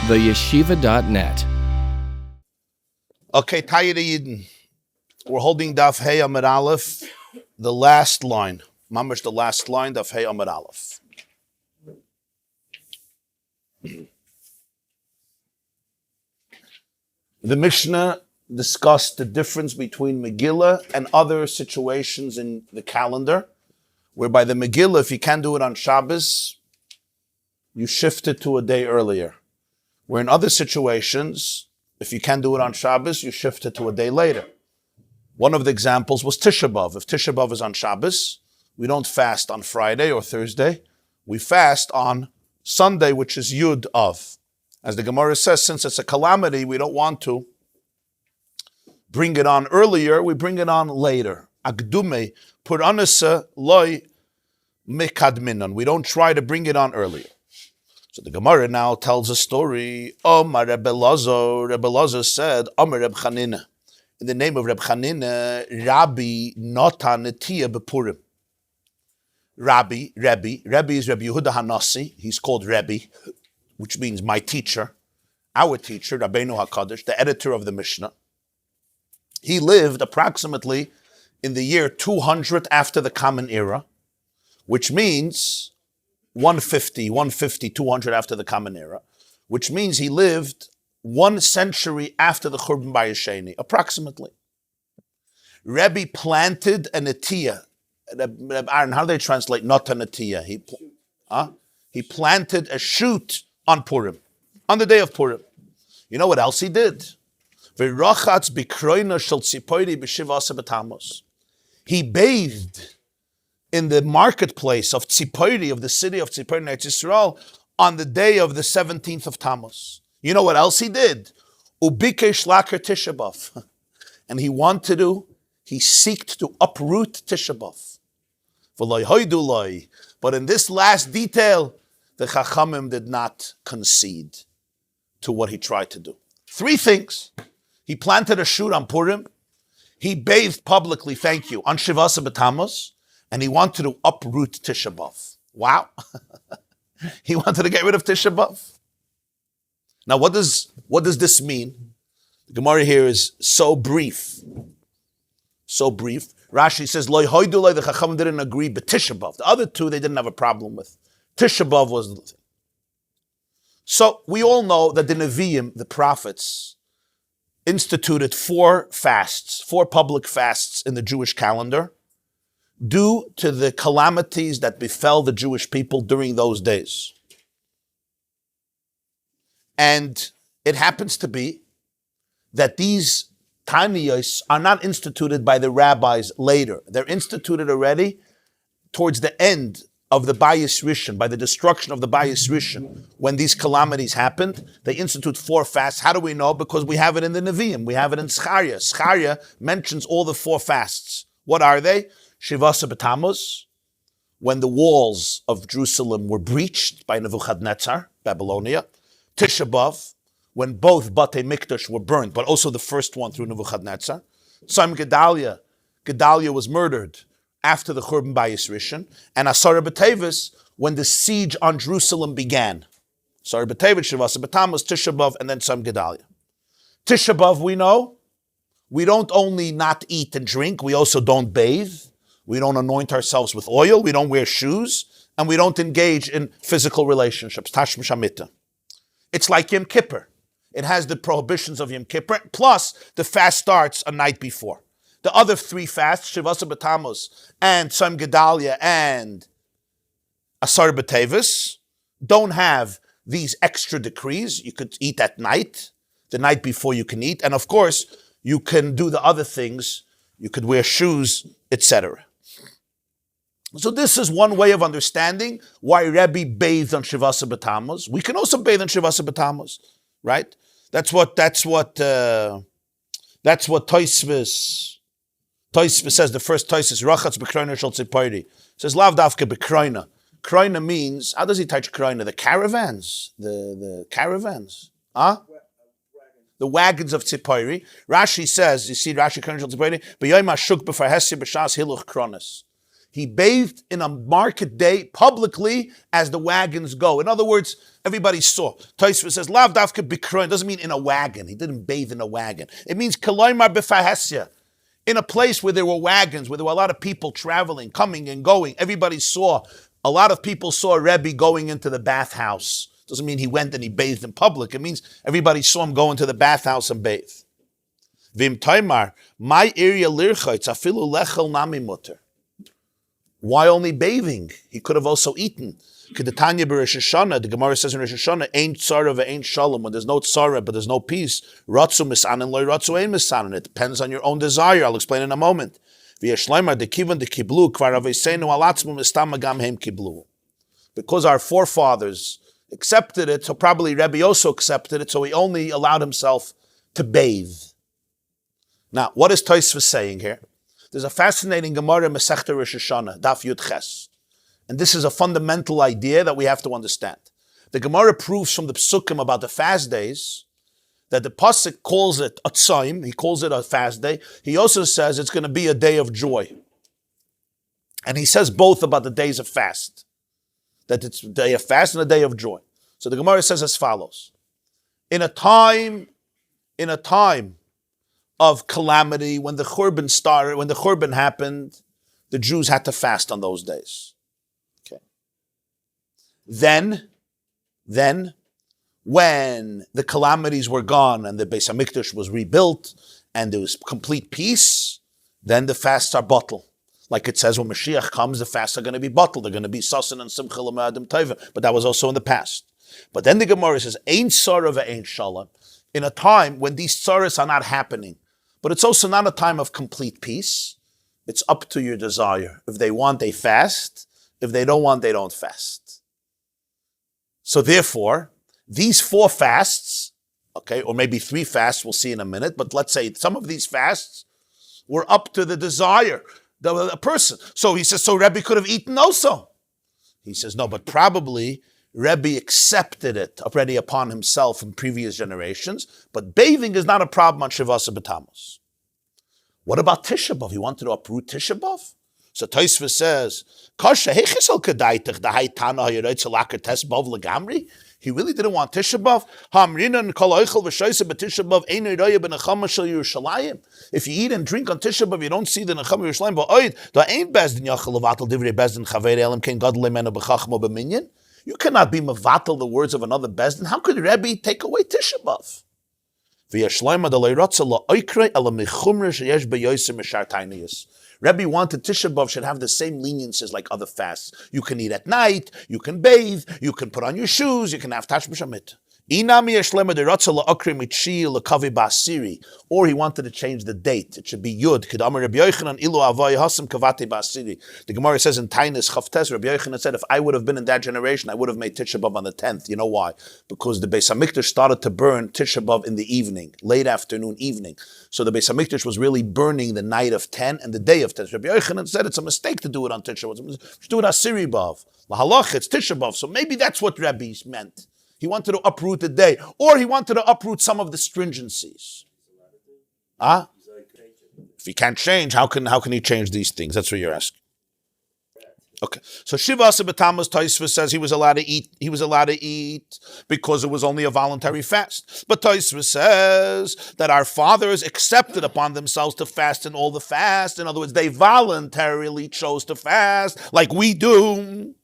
theyeshiva.net. Okay, Tayir Yidin. We're holding Daf Hey Amud Aleph, the last line. Mamash, the last line, Daf Hey Amud Aleph. The Mishnah discussed the difference between Megillah and other situations in the calendar, whereby the Megillah, if you can't do it on Shabbos, you shift it to a day earlier. Where in other situations, if you can't do it on Shabbos, you shift it to a day later. One of the examples was Tisha B'Av. If Tisha B'Av is on Shabbos, we don't fast on Friday or Thursday. We fast on Sunday, which is Yud Av. As the Gemarah says, since it's a calamity, we don't want to bring it on earlier, we bring it on later. Agdume, puranasa loy mikadminon. We don't try to bring it on earlier. So the Gemarah now tells a story. Omar Rebbe Lozo said, Omar Reb Chanina. In the name of Reb Chanina, Rabbi Notan Netiya B'Purim. Rebbe is Rabbi Yehuda Hanasi. He's called Rebbe, which means my teacher, our teacher, Rabbeinu HaKadosh, the editor of the Mishnah. He lived approximately in the year 200 after the Common Era, which means 150, 200 after the Common Era, which means he lived 1 century after the Churban Bayis Sheni, approximately. Rebbe planted a netiyah. Aaron, how do they translate not a netiyah? He planted a shoot on Purim, on the day of Purim. You know what else he did? He bathed in the marketplace of Tzipori, of the city of Tzipori, Eretz Yisrael, on the day of the 17th of Tammuz. You know what else he did? Ubikesh laker Tisha B'Av. And he seeked to uproot Tisha B'Av. But in this last detail, the Chachamim did not concede to what he tried to do. 3 things. He planted a shoot on Purim. He bathed publicly, thank you, on Shevat b'Tammuz, and he wanted to uproot Tisha B'Av. Wow. He wanted to get rid of Tisha B'Av. Now, what does this mean? The Gemarah here is so brief. So brief. Rashi says, Loi hoidu loi, the Chachamim didn't agree, but Tisha B'Av. The other 2 they didn't have a problem with. Tisha B'Av was the thing. So we all know that the Nevi'im, the prophets, instituted 4 fasts, 4 public fasts in the Jewish calendar, due to the calamities that befell the Jewish people during those days. And it happens to be that these Taniyos are not instituted by the rabbis later. They're instituted already towards the end of the Bayis Rishon, by the destruction of the Bayis Rishon. When these calamities happened, they institute 4 fasts. How do we know? Because we have it in the Nevi'im. We have it in Zechariah. Zechariah mentions all the 4 fasts. What are they? Shevat b'Tammuz, when the walls of Jerusalem were breached by Nebuchadnezzar, Babylonia. Tisha B'Av, when both Batei Mikdash were burned, but also the first one through Nebuchadnezzar. Tzom Gedalia. Gedalia was murdered after the Churban Bayis Rishon. And Asara B'Tevis, when the siege on Jerusalem began. Asara B'Tevis, Shevat b'Tammuz, Tisha B'Av, and then Tzom Gedalia. Tisha B'Av, we know, we don't only not eat and drink, we also don't bathe. We don't anoint ourselves with oil, we don't wear shoes, and we don't engage in physical relationships. Tashmish Hamita. It's like Yom Kippur. It has the prohibitions of Yom Kippur, plus the fast starts a night before. The other 3 fasts, Shevat b'Tammuz, and Tzom Gedalia, and Asar B'Tevis, don't have these extra decrees. You could eat at night, the night before you can eat, and of course, you can do the other things. You could wear shoes, etc. So this is one way of understanding why Rebbe bathed on Shevat b'Tammuz. We can also bathe on Shevat b'Tammuz, right? That's what Tosfos says. The first Tosfos, Rachatz b'Kroina shel Tzipori, says Lav Davka b'Kroina. Kroina means, how does he touch Kroina? The caravans, the caravans, The wagons of Tzipori. Rashi says, you see Rashi Kroina shel Tzipori, b'yoyim hashuk b'farhesya b'shas hiluch kronis. He bathed in a market day publicly as the wagons go. In other words, everybody saw. Tosfos says, Lav Davka Bikroin, doesn't mean in a wagon. He didn't bathe in a wagon. It means Kaloimar B'Fahesya, in a place where there were wagons, where there were a lot of people traveling, coming and going. Everybody saw. A lot of people saw Rebbe going into the bathhouse. Doesn't mean he went and he bathed in public. It means everybody saw him go into the bathhouse and bathe. Vim Taimar, my area lirchaitz afilu lechel nami mutter. Why only bathing? He could have also eaten. Kedetanya b'Rosh Hashanah, the Gemarah says in Rosh Hashanah, ain't tzara ve'ain't shalom. When there's no tzara but there's no peace, ratzu misanin loy ratzu ein misanin. It depends on your own desire. I'll explain in a moment. Because our forefathers accepted it, so probably Rebbe also accepted it, so he only allowed himself to bathe. Now, what is Tosfos saying here? There's a fascinating Gemarah Masechta Rosh Hashanah, Daf Yud Ches. And this is a fundamental idea that we have to understand. The Gemarah proves from the Psukim about the fast days that the Pasuk calls it a tzaim, he calls it a fast day. He also says it's going to be a day of joy. And he says both about the days of fast. That it's a day of fast and a day of joy. So the Gemarah says as follows. In a time of calamity, when the Churban started, when the Churban happened, the Jews had to fast on those days. Okay. Then, when the calamities were gone and the Beis HaMikdash was rebuilt and there was complete peace, then the fasts are bottled. Like it says, when Mashiach comes, the fasts are going to be bottled. They're going to be sasan and simcha l'ma'adim taiva. But that was also in the past. But then the Gemarah says, Ein tzara ve'ein shalom. In a time when these tzaras are not happening, but it's also not a time of complete peace. It's up to your desire. If they want, they fast. If they don't want, they don't fast. So therefore, these 4 fasts, okay, or maybe 3 fasts, we'll see in a minute, but let's say some of these fasts were up to the desire of the person. So he says, so Rebbe could have eaten also. He says, no, but probably Rebbe accepted it already upon himself in previous generations, but bathing is not a problem on Shivasa B'Tammuz. What about Tisha B'Av? He wanted to uproot Tisha B'Av? So Tosfos says, he really didn't want Tisha B'Av. If you eat and drink on Tisha B'Av, you don't see the Nechama Yerushalayim. You cannot be mevatel the words of another bezdin. How could Rebbe take away Tisha B'Av? Rebbe wanted Tisha B'Av should have the same leniencies like other fasts. You can eat at night, you can bathe, you can put on your shoes, you can have Tash B'Shamit. Or he wanted to change the date. It should be Yud. The Gemarah says in Tainis Chavtes, Rabbi Yochanan said, if I would have been in that generation, I would have made Tisha B'Av on the 10th. You know why? Because the Beis HaMikdash started to burn Tisha B'Av in the evening, late afternoon, evening. So the Beis HaMikdash was really burning the night of 10 and the day of 10. Rabbi Yochanan said it's a mistake to do it on Tisha B'Av. You should do it Asiri B'Av. Lahalach, it's Tisha B'Av. So maybe that's what Rebbe meant. He wanted to uproot the day, or he wanted to uproot some of the stringencies. If he can't change, how can he change these things? That's what you're asking. Okay, so Shivasa B'Tammuz, Tosfos says he was allowed to eat. He was allowed to eat because it was only a voluntary fast. But Tosfos says that our fathers accepted upon themselves to fast in all the fast. In other words, they voluntarily chose to fast, like we do.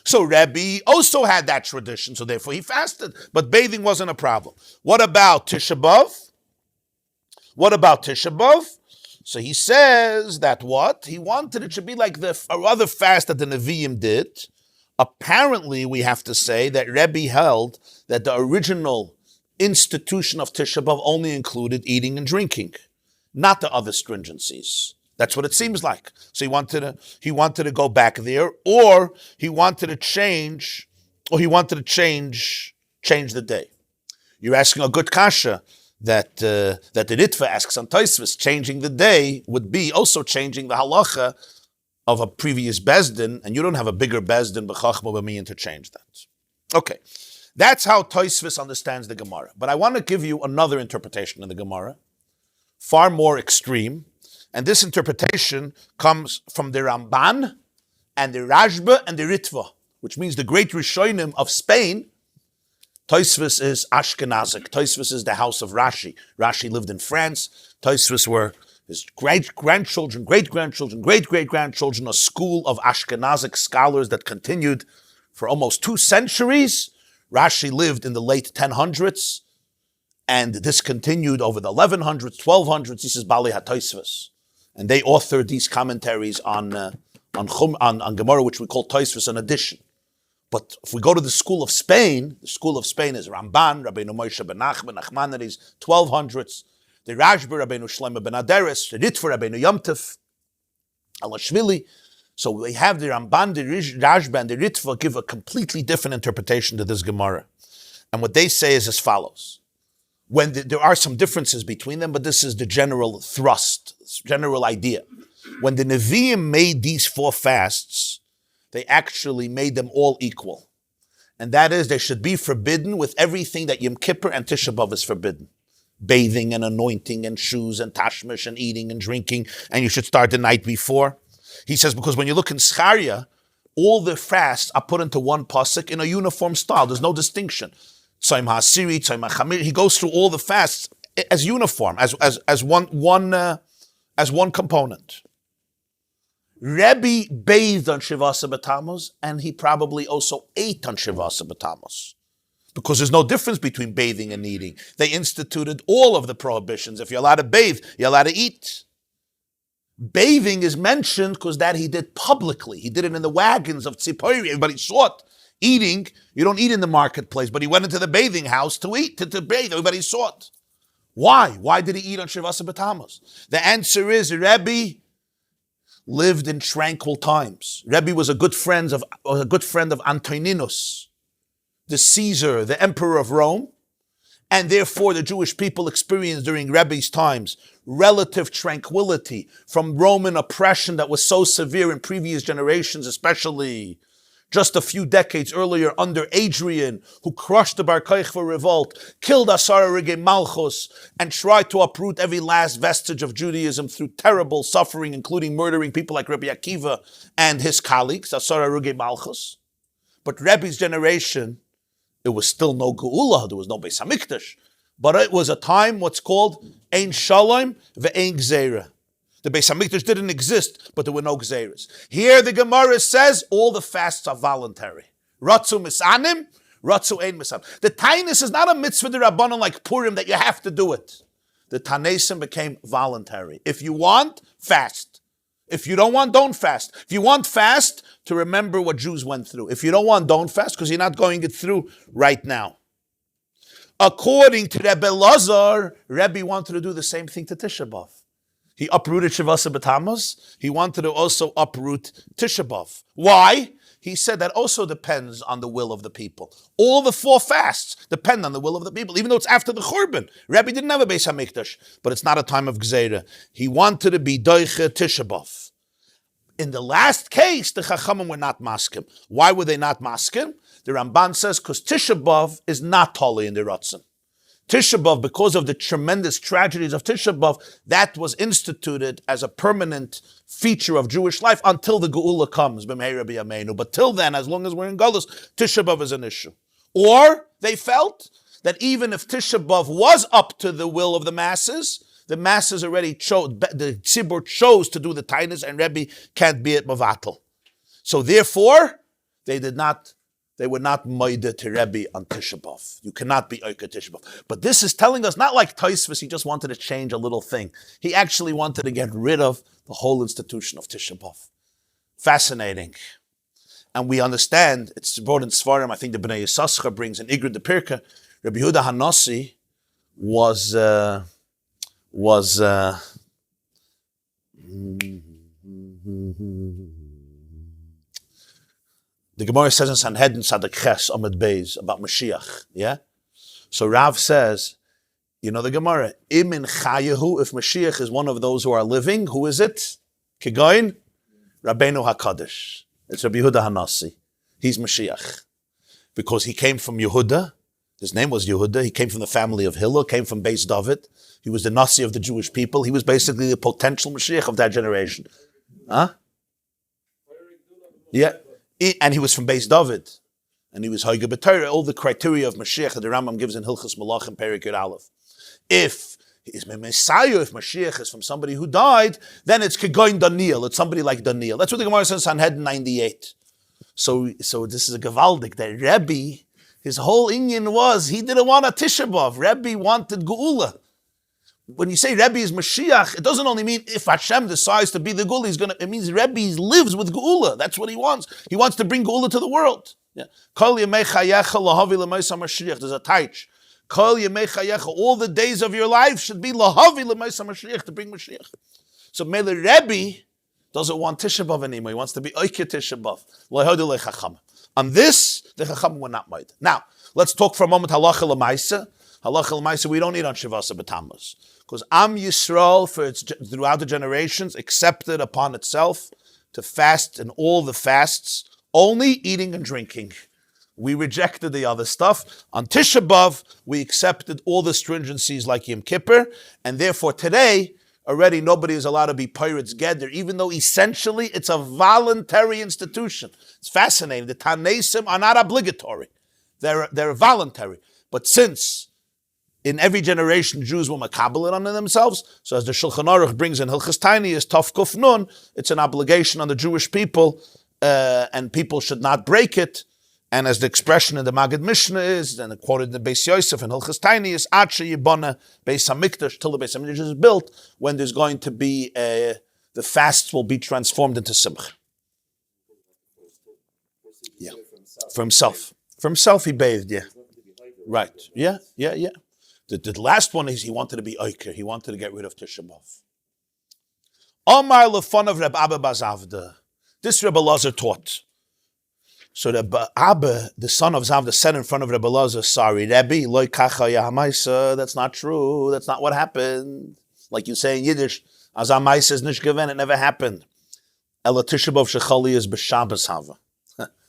So Rebbe also had that tradition, so therefore he fasted. But bathing wasn't a problem. What about Tisha B'Av? So he says that what? He wanted it to be like the other fast that the Nevi'im did. Apparently, we have to say that Rebbe held that the original institution of Tisha B'Av only included eating and drinking, not the other stringencies. That's what it seems like. So he wanted to go back there, or he wanted to change the day. You're asking a good kasha that the Ritva asks on Tosfos. Changing the day would be also changing the halacha of a previous bezdin, and you don't have a bigger bezdin b'chachma b'miyin to change that. Okay, that's how Tosfos understands the Gemarah. But I want to give you another interpretation of the Gemarah, far more extreme. And this interpretation comes from the Ramban and the Rashba and the Ritva, which means the great Rishonim of Spain. Tosfos is Ashkenazic. Tosfos is the house of Rashi. Rashi lived in France. Tosfos were his great-grandchildren, great-grandchildren, great-great-grandchildren, a school of Ashkenazic scholars that continued for almost 2 centuries. Rashi lived in the late 1000s, and this continued over the 1100s, 1200s. This is Bali HaTosfos. And they authored these commentaries on Gemarah, which we call Tosfos, an addition. But if we go to the school of Spain is Ramban, Rabbeinu Moshe ben Nachman, Nachmanides, 1200s. The Rashba, Rabbeinu Shlomo ben Aderes, the Ritva, Rabbeinu Yomtov, Alashvili. So we have the Ramban, the Rashba, and the Ritva give a completely different interpretation to this Gemarah. And what they say is as follows. There are some differences between them, but this is the general thrust, general idea. When the Nevi'im made these 4 fasts, they actually made them all equal. And that is, they should be forbidden with everything that Yom Kippur and Tisha B'Av is forbidden. Bathing and anointing and shoes and tashmish and eating and drinking, and you should start the night before. He says, because when you look in Zechariah, all the fasts are put into one pasuk in a uniform style. There's no distinction. Tzayim ha'asiri, tzayim ha'chamir. He goes through all the fasts as uniform, as one component. Rebbe bathed on Shivasa B'Tammuz, and he probably also ate on Shivasa B'Tammuz. Because there's no difference between bathing and eating. They instituted all of the prohibitions. If you're allowed to bathe, you're allowed to eat. Bathing is mentioned because that he did publicly. He did it in the wagons of Tzipori. Everybody saw it. Eating, you don't eat in the marketplace, but he went into the bathing house to eat, to bathe. Everybody saw it. Why? Why did he eat on Shivasa B'Tammuz? The answer is Rebbe lived in tranquil times. Rebbe was a good friend of Antoninus, the Caesar, the emperor of Rome, and therefore the Jewish people experienced during Rebbe's times relative tranquility from Roman oppression that was so severe in previous generations, especially just a few decades earlier under Adrian, who crushed the Bar Kokhba revolt, killed Asara Regei Malchus, and tried to uproot every last vestige of Judaism through terrible suffering, including murdering people like Rabbi Akiva and his colleagues, Asara Regei Malchus. But Rebbe's generation, it was still no Geula, there was no Beis HaMikdash, but it was a time what's called Ein Shalom ve'Ein Gzeira. The Beis HaMikdash didn't exist, but there were no Gzeiras. Here the Gemarah says all the fasts are voluntary. Ratzu misanim, ratzu ein misanim. The tainus is not a mitzvah d'Rabbanan like Purim that you have to do it. The tanesim became voluntary. If you want, fast. If you don't want, don't fast. If you want, fast to remember what Jews went through. If you don't want, don't fast because you're not going it through right now. According to Rebbe Lazar, Rebbe wanted to do the same thing to Tisha B'Av. He uprooted Shivasa B'Tammuz. He wanted to also uproot Tisha B'Av. Why? He said that also depends on the will of the people. All the 4 fasts depend on the will of the people, even though it's after the Churban. Rebbe didn't have a Beis HaMikdash, but it's not a time of Gzeira. He wanted to be Doiche Tisha B'Av. In the last case, the Chachamim were not maskim. Why were they not maskim? The Ramban says, because Tisha B'Av is not holy in the Ratzon. Tisha B'Av, because of the tremendous tragedies of Tisha B'Av, that was instituted as a permanent feature of Jewish life until the Geula comes, b'meira b'yameinu. But till then, as long as we're in Golus, Tisha B'Av is an issue. Or they felt that even if Tisha B'Av was up to the will of the masses already chose, the Tzibur chose to do the tainus, and Rebbe can't be at Mavatal. So therefore, they were not moide to Rebbe on Tisha B'Av. You cannot be oike Tisha B'Av. But this is telling us, not like Tosfos, he just wanted to change a little thing. He actually wanted to get rid of the whole institution of Tisha B'Av. Fascinating. And we understand, it's brought in Svarim, I think the Bnei Yissaschar brings in Igrid the Pirka, Rabbi Yehuda Hanassi was the Gemarah says in Sanhedrin Sadak Ches Amud Beis about Mashiach. Yeah? So Rav says, you know the Gemarah, Imin Chayehu, if Mashiach is one of those who are living, who is it? Kigoin? Rabbeinu HaKadosh. It's Rabbi Yehuda Hanassi. He's Mashiach. Because he came from Yehuda, His name was Yehuda. He came from the family of Hillel, came from Beis David. He was the Nasi of the Jewish people. He was basically the potential Mashiach of that generation. Huh? Yeah. And he was from Beis David. And he was Hoige B'Torah, all the criteria of Mashiach that the Rambam gives in Hilchos Malachim, Perek Yud Aleph. If he's Messiah, if Mashiach is from somebody who died, then it's Kegoin Daniel. It's somebody like Daniel. That's what the Gemarah says in Sanhedrin 98. So this is a Gavaldik, that Rebbe, his whole inyan was, he didn't want a Tisha B'Av. Rebbe wanted Geula. When you say Rebbe is Mashiach, it doesn't only mean if Hashem decides to be the Geula, it means Rebbe lives with Geula. That's what he wants. He wants to bring Geula to the world. Yeah. There's a taich. All the days of your life should be lahavi l'maisa Mashiach, to bring Mashiach. So Mele Rebbe doesn't want Tisha B'Av anymore. He wants to be Oike Tisha B'Av. On this, the Chacham were not made. Now, let's talk for a moment halacha l'maisa. Halacha l'maisa we don't need on Shavasa B'Tammuz. Because Am Yisrael, throughout the generations, accepted upon itself to fast in all the fasts, only eating and drinking. We rejected the other stuff. On Tisha B'Av, we accepted all the stringencies like Yom Kippur, and therefore today, already nobody is allowed to be pirates gedder, even though essentially it's a voluntary institution. It's fascinating. The Tanesim are not obligatory. They're voluntary. But since in every generation Jews will makabel it on themselves, so as the Shulchan Aruch brings in Hilchos Tainis, Tov Kuf Nun, it's an obligation on the Jewish people, and people should not break it. And as the expression in the Maggid Mishnah is, and quoted in the Beis Yosef and Hilchos Tainis, Ache Yibona Beis Hamikdash, till the Beis Hamikdash is built, when there's going to be the fasts will be transformed into Simcha. Yeah, for himself. For himself he bathed, yeah. Right, yeah. The last one is he wanted to be Oiker. He wanted to get rid of Tisha B'Av. Omar lefon of Reb Abba Bazavda. This Rebbe Lazar taught. So Rebbe Abba, the son of Zavda, said in front of Rebbe Lazar, sorry, Rebbe, loy kacha yahamaisa. That's not true. That's not what happened. Like you say in Yiddish, as amaisa is nish given, it never happened. Ela Tisha B'Av shechali is b'Shabbos hava.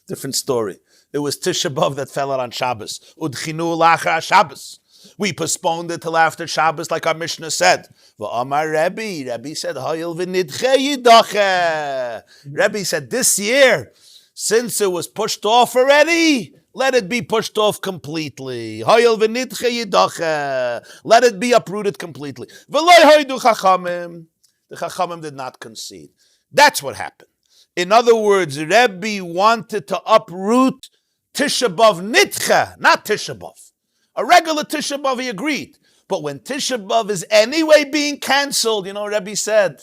Different story. It was Tisha B'Av that fell out on Shabbos. Udchinu lachar Shabbos. We postponed it till after Shabbos, like our Mishnah said. V'amar Rebbe said, Hayil v'nidche yidache. Rebbe said, this year, since it was pushed off already, let it be pushed off completely. Hayil v'nidche yidache. Let it be uprooted completely. V'loi hoidu chachamim. The chachamim did not concede. That's what happened. In other words, Rebbe wanted to uproot Tisha B'Av nidche, not Tisha B'Av. A regular Tisha B'Av, he agreed. But when Tisha B'Av is anyway being cancelled, Rebbe said,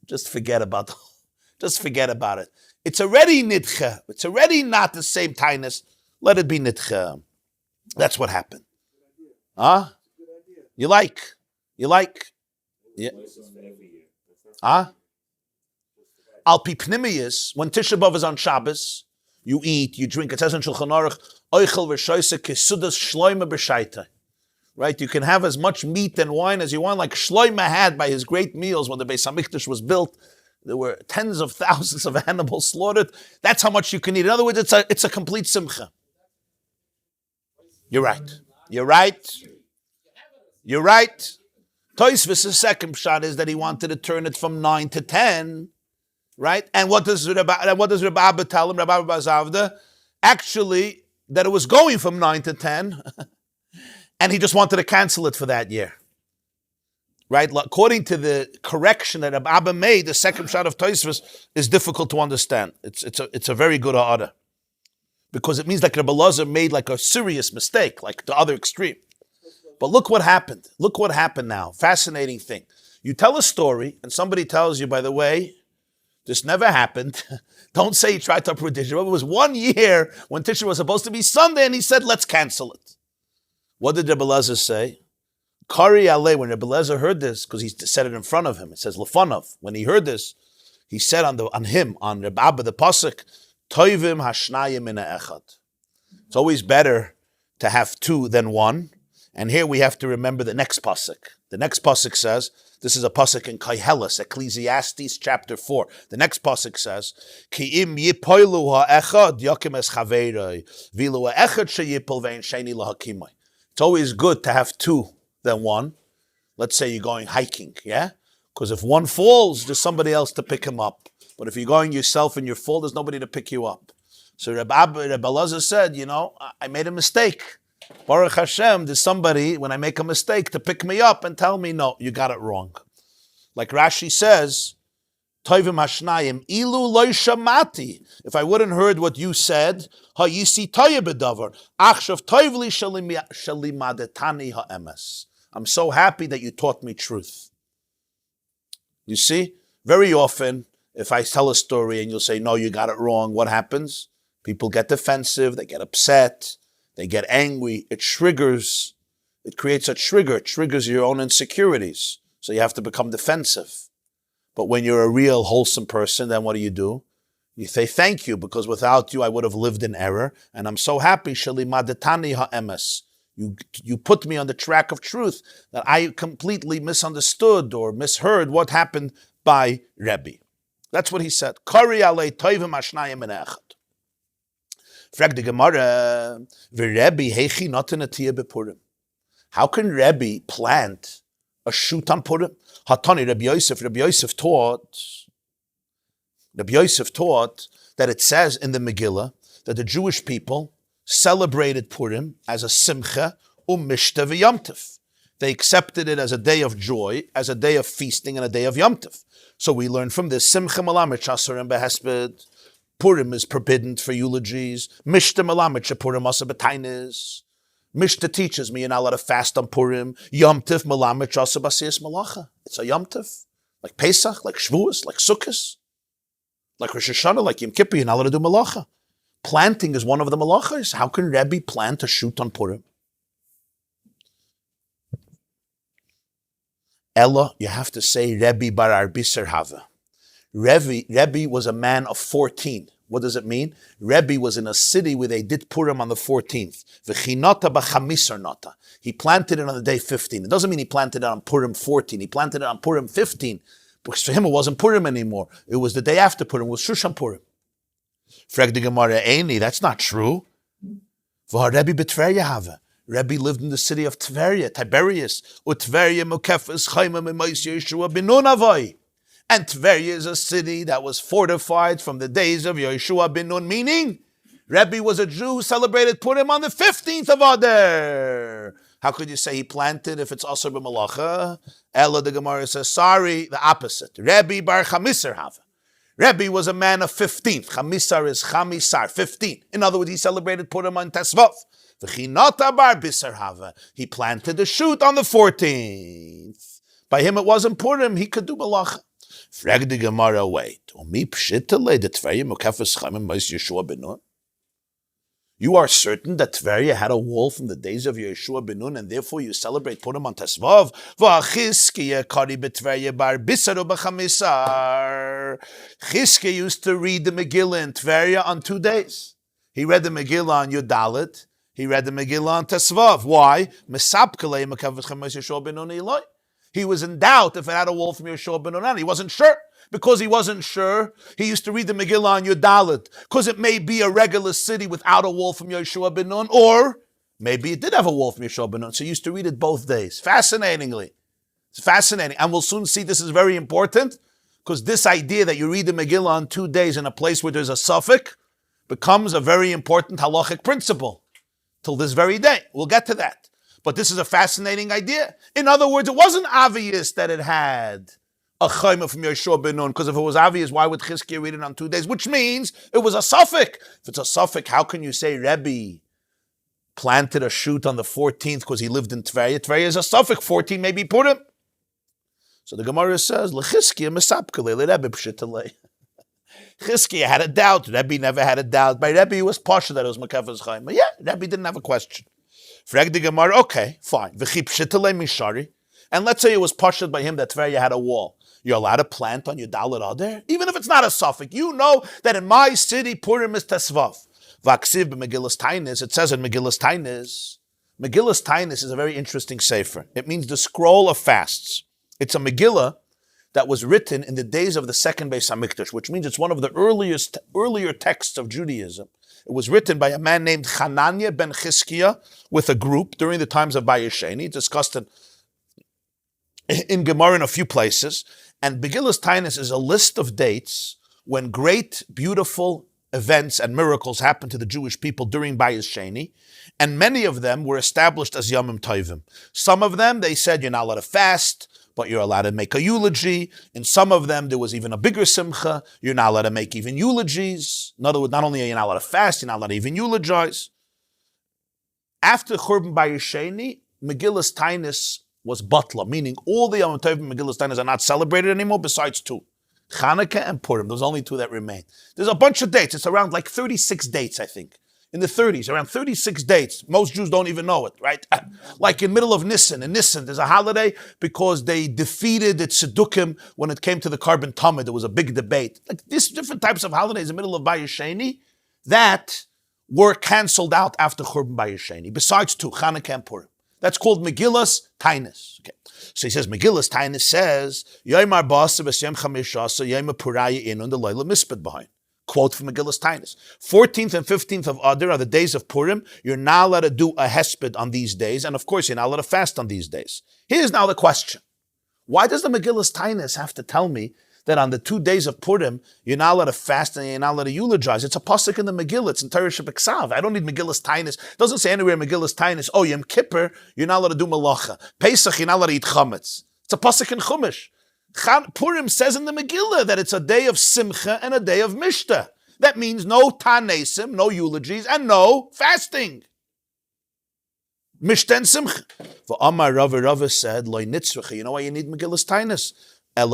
just forget about it. It's already nidche. It's already not the same tightness. Let it be nidche. That's what happened. Huh? You like? Yeah. Huh? Al pi pnimiyus, when Tisha B'Av is on Shabbos, you eat, you drink. It says in Shulchan Aruch, oichel v'shoyse kesudas shloime b'shaita. Right? You can have as much meat and wine as you want, like Shloime had by his great meals when the Beis Hamikdash was built. There were tens of thousands of animals slaughtered. That's how much you can eat. In other words, it's a complete simcha. You're right. Tosfos' second shot is that he wanted to turn it from 9 to 10. Right? And what does Rabbi Abba tell him, Rabbi Abba Zavda? Actually, that it was going from 9 to 10, and he just wanted to cancel it for that year. Right? According to the correction that Rabbi Abba made, the second shot of Tosfos is difficult to understand. It's a very good order. Because it means like Rabbi Lazar made like a serious mistake, like the other extreme. But look what happened. Look what happened now. Fascinating thing. You tell a story, and somebody tells you, by the way, this never happened. Don't say he tried to uproot Tisha B'Av. It was 1 year when Tisha was supposed to be Sunday, and he said, let's cancel it. What did Rebbe Lezer say? Kari aleh, when Rebbe Lezer heard this, because he said it in front of him, it says Lefanov. When he heard this, he said on Rebbe Abba, the pasuk, Toivim hashnayim mina echad. It's always better to have two than one. And here we have to remember the next pasuk. The next pasuk says, this is a pasuk in Koheles, Ecclesiastes chapter 4. The next pasuk says, Ki im yipoilu ha'echad yakim es chaveiroi, vilu ha'echad sheyipol ve'en sheni lahakimoi. It's always good to have two than one. Let's say you're going hiking, yeah? Because if one falls, there's somebody else to pick him up. But if you're going yourself and you fall, there's nobody to pick you up. So Rebbe Elazar said, I made a mistake. Baruch Hashem, there's somebody, when I make a mistake, to pick me up and tell me, no, you got it wrong. Like Rashi says, Toivim Hashnayim, Ilu loy shamati. If I wouldn't heard what you said, ha'yisi toye bedavar, achshav toivli shalimadetani ha'emes. I'm so happy that you taught me truth. You see, very often, if I tell a story and you'll say, no, you got it wrong, what happens? People get defensive, they get upset, they get angry. It creates a trigger. It triggers your own insecurities. So you have to become defensive. But when you're a real wholesome person, then what do? You say thank you, because without you I would have lived in error. And I'm so happy, Shalimadetani ha'emes. You put me on the track of truth, that I completely misunderstood or misheard what happened by Rebbe. That's what he said. Kari alei toivim ashnayim echad. Frag the Gemarah, v'Rebbe heichi noten atiyah bePurim. How can Rebbe plant a shoot on Purim? Hatani Rabbi Yosef taught that it says in the Megillah that the Jewish people celebrated Purim as a simcha umishta v'yomtiv. They accepted it as a day of joy, as a day of feasting, and a day of yomtiv. So we learn from this, simcha malamet shasarim behesped. Purim is forbidden for eulogies. Mishta malamet Purim asa b'tainis. Mishta teaches me you're not allowed to fast on Purim. Yomtiv malamet asa b'asiyas malacha. It's a yomtiv, like Pesach, like Shavuos, like Sukkot, like Rosh Hashanah, like Yom Kippur. You're not allowed to do malacha. Planting is one of the malachas. How can Rebbe plant a shoot on Purim? Ella, you have to say Rebbe bar Arbiser Hava. Rebbe was a man of 14. What does it mean? Rebbe was in a city where they did Purim on the 14th. V'chinata b'chamisar nata. He planted it on the day 15. It doesn't mean he planted it on Purim 14. He planted it on Purim 15. Because for him it wasn't Purim anymore. It was the day after Purim. It was Shushan Purim. Frag the Gemarah, Eini, that's not true. Rebbe b'Tverya Hava. Rebbe lived in the city of Tveria, Tiberias. Utverya mukefes Chaim Monsey Yisro bin Nun avoi. And Tveria is a city that was fortified from the days of Yeshua bin Nun, meaning Rebbe was a Jew who celebrated Purim on the 15th of Adar. How could you say he planted if it's Asar b'Malacha? Ella, the Gemarah says, sorry, the opposite. Rebbe bar Chamisar Hava. Rebbe was a man of 15. Chamisar is Chamisar, 15. In other words, he celebrated Purim on Tesvav. V'chinata bar Bisar Hava. He planted the shoot on the 14th. By him it wasn't Purim, he could do Malacha. Frag the Gemarah, wait. You are certain that Tveria had a wall from the days of Yeshua ben Nun, and therefore you celebrate Purim on Tesvav? Chizkiah used to read the Megillah in Tveria on 2 days. He read the Megillah on Yudalit. He read the Megillah on Tesvav. Why? He was in doubt if it had a wall from Yeshua ben Nun. He wasn't sure. Because he wasn't sure, he used to read the Megillah on Yudalit, because it may be a regular city without a wall from Yeshua ben Nun, or maybe it did have a wall from Yeshua ben Nun, so he used to read it both days. Fascinatingly. It's fascinating. And we'll soon see this is very important, because this idea that you read the Megillah on 2 days in a place where there's a suffix becomes a very important halachic principle till this very day. We'll get to that. But this is a fascinating idea. In other words, it wasn't obvious that it had a Chaim from Yeshua ben Nun, because if it was obvious, why would Chizkiah read it on 2 days? Which means it was a suffix. If it's a suffix, how can you say Rebbe planted a shoot on the 14th because he lived in Tveria? Tveria is a suffix. 14 maybe Purim. So the Gemarah says, L'Chizkiah mesapkele l'Rebbe p'shitale. Chizkiah had a doubt. Rebbe never had a doubt. By Rebbe, he was pasha that it was Makefas Chaim. But yeah, Rebbe didn't have a question. Frag the Gemarah, okay, fine. V'chi p'shitale mishari. And let's say it was pasha by him that Tveria had a wall. You're allowed to plant on your Dalet Adar, even if it's not a suffix. You know that in my city, Purim is Tesvav. Vaksiv b'Megillas Tainis, it says in Megillas Tainis, Megillah's Tainus is a very interesting sefer. It means the scroll of fasts. It's a Megillah that was written in the days of the second Beis Hamikdash, which means it's one of the earlier texts of Judaism. It was written by a man named Hananiah ben Chizkiah with a group during the times of Bayis Sheni, discussed in Gemarah in a few places. And Megillah's Tainus is a list of dates when great, beautiful events and miracles happened to the Jewish people during Bayis Sheni, and many of them were established as Yomim Tovim. Some of them, they said you're not allowed to fast, but you're allowed to make a eulogy. In some of them, there was even a bigger simcha. You're not allowed to make even eulogies. In other words, not only are you not allowed to fast, you're not allowed to even eulogize. After Churban Bayis Sheni, Megillah's Tainus was Batla, meaning all the Yom Tovim Megillah's Tainus are not celebrated anymore besides two. Chanukah and Purim. There's only two that remain. There's a bunch of dates. It's around like 36 dates, I think. In the 30s, around 36 dates. Most Jews don't even know it, right? Like in middle of Nisan. In Nisan, there's a holiday because they defeated the Tzedukim when it came to the Carbon Tamid. There was a big debate. Like these different types of holidays in the middle of Bayis Sheni that were canceled out after Churban Bayis Sheni. Besides two, Chanukah and Purim. That's called Megillah's Tainus. Okay. So he says, Megillah's Tainus says, Yom Arba'asa v'Yom Chamishasa Yom Puraya Inun the Leila Misped behind. Quote from Megillah's Tainus. 14th and 15th of Adar are the days of Purim. You're not allowed to do a hesped on these days, and of course you're not allowed to fast on these days. Here's now the question. Why does the Megillah's Tainus have to tell me that on the 2 days of Purim, you're not allowed to fast and you're not allowed to eulogize? It's a pasuk in the Megillah. It's in Torah Shebeksav. I don't need Megillah's Tainus. It doesn't say anywhere in Megillah's Tainus, oh, Yom Kippur, you're not allowed to do malacha. Pesach, you're not allowed to eat chametz. It's a pasuk in Chumash. Purim says in the Megillah that it's a day of simcha and a day of mishta. That means no tanesim, no eulogies, and no fasting. Mishta and simcha. For Amar Rava said, Loi nitzracha. You know why you need Megillah's Tainus? To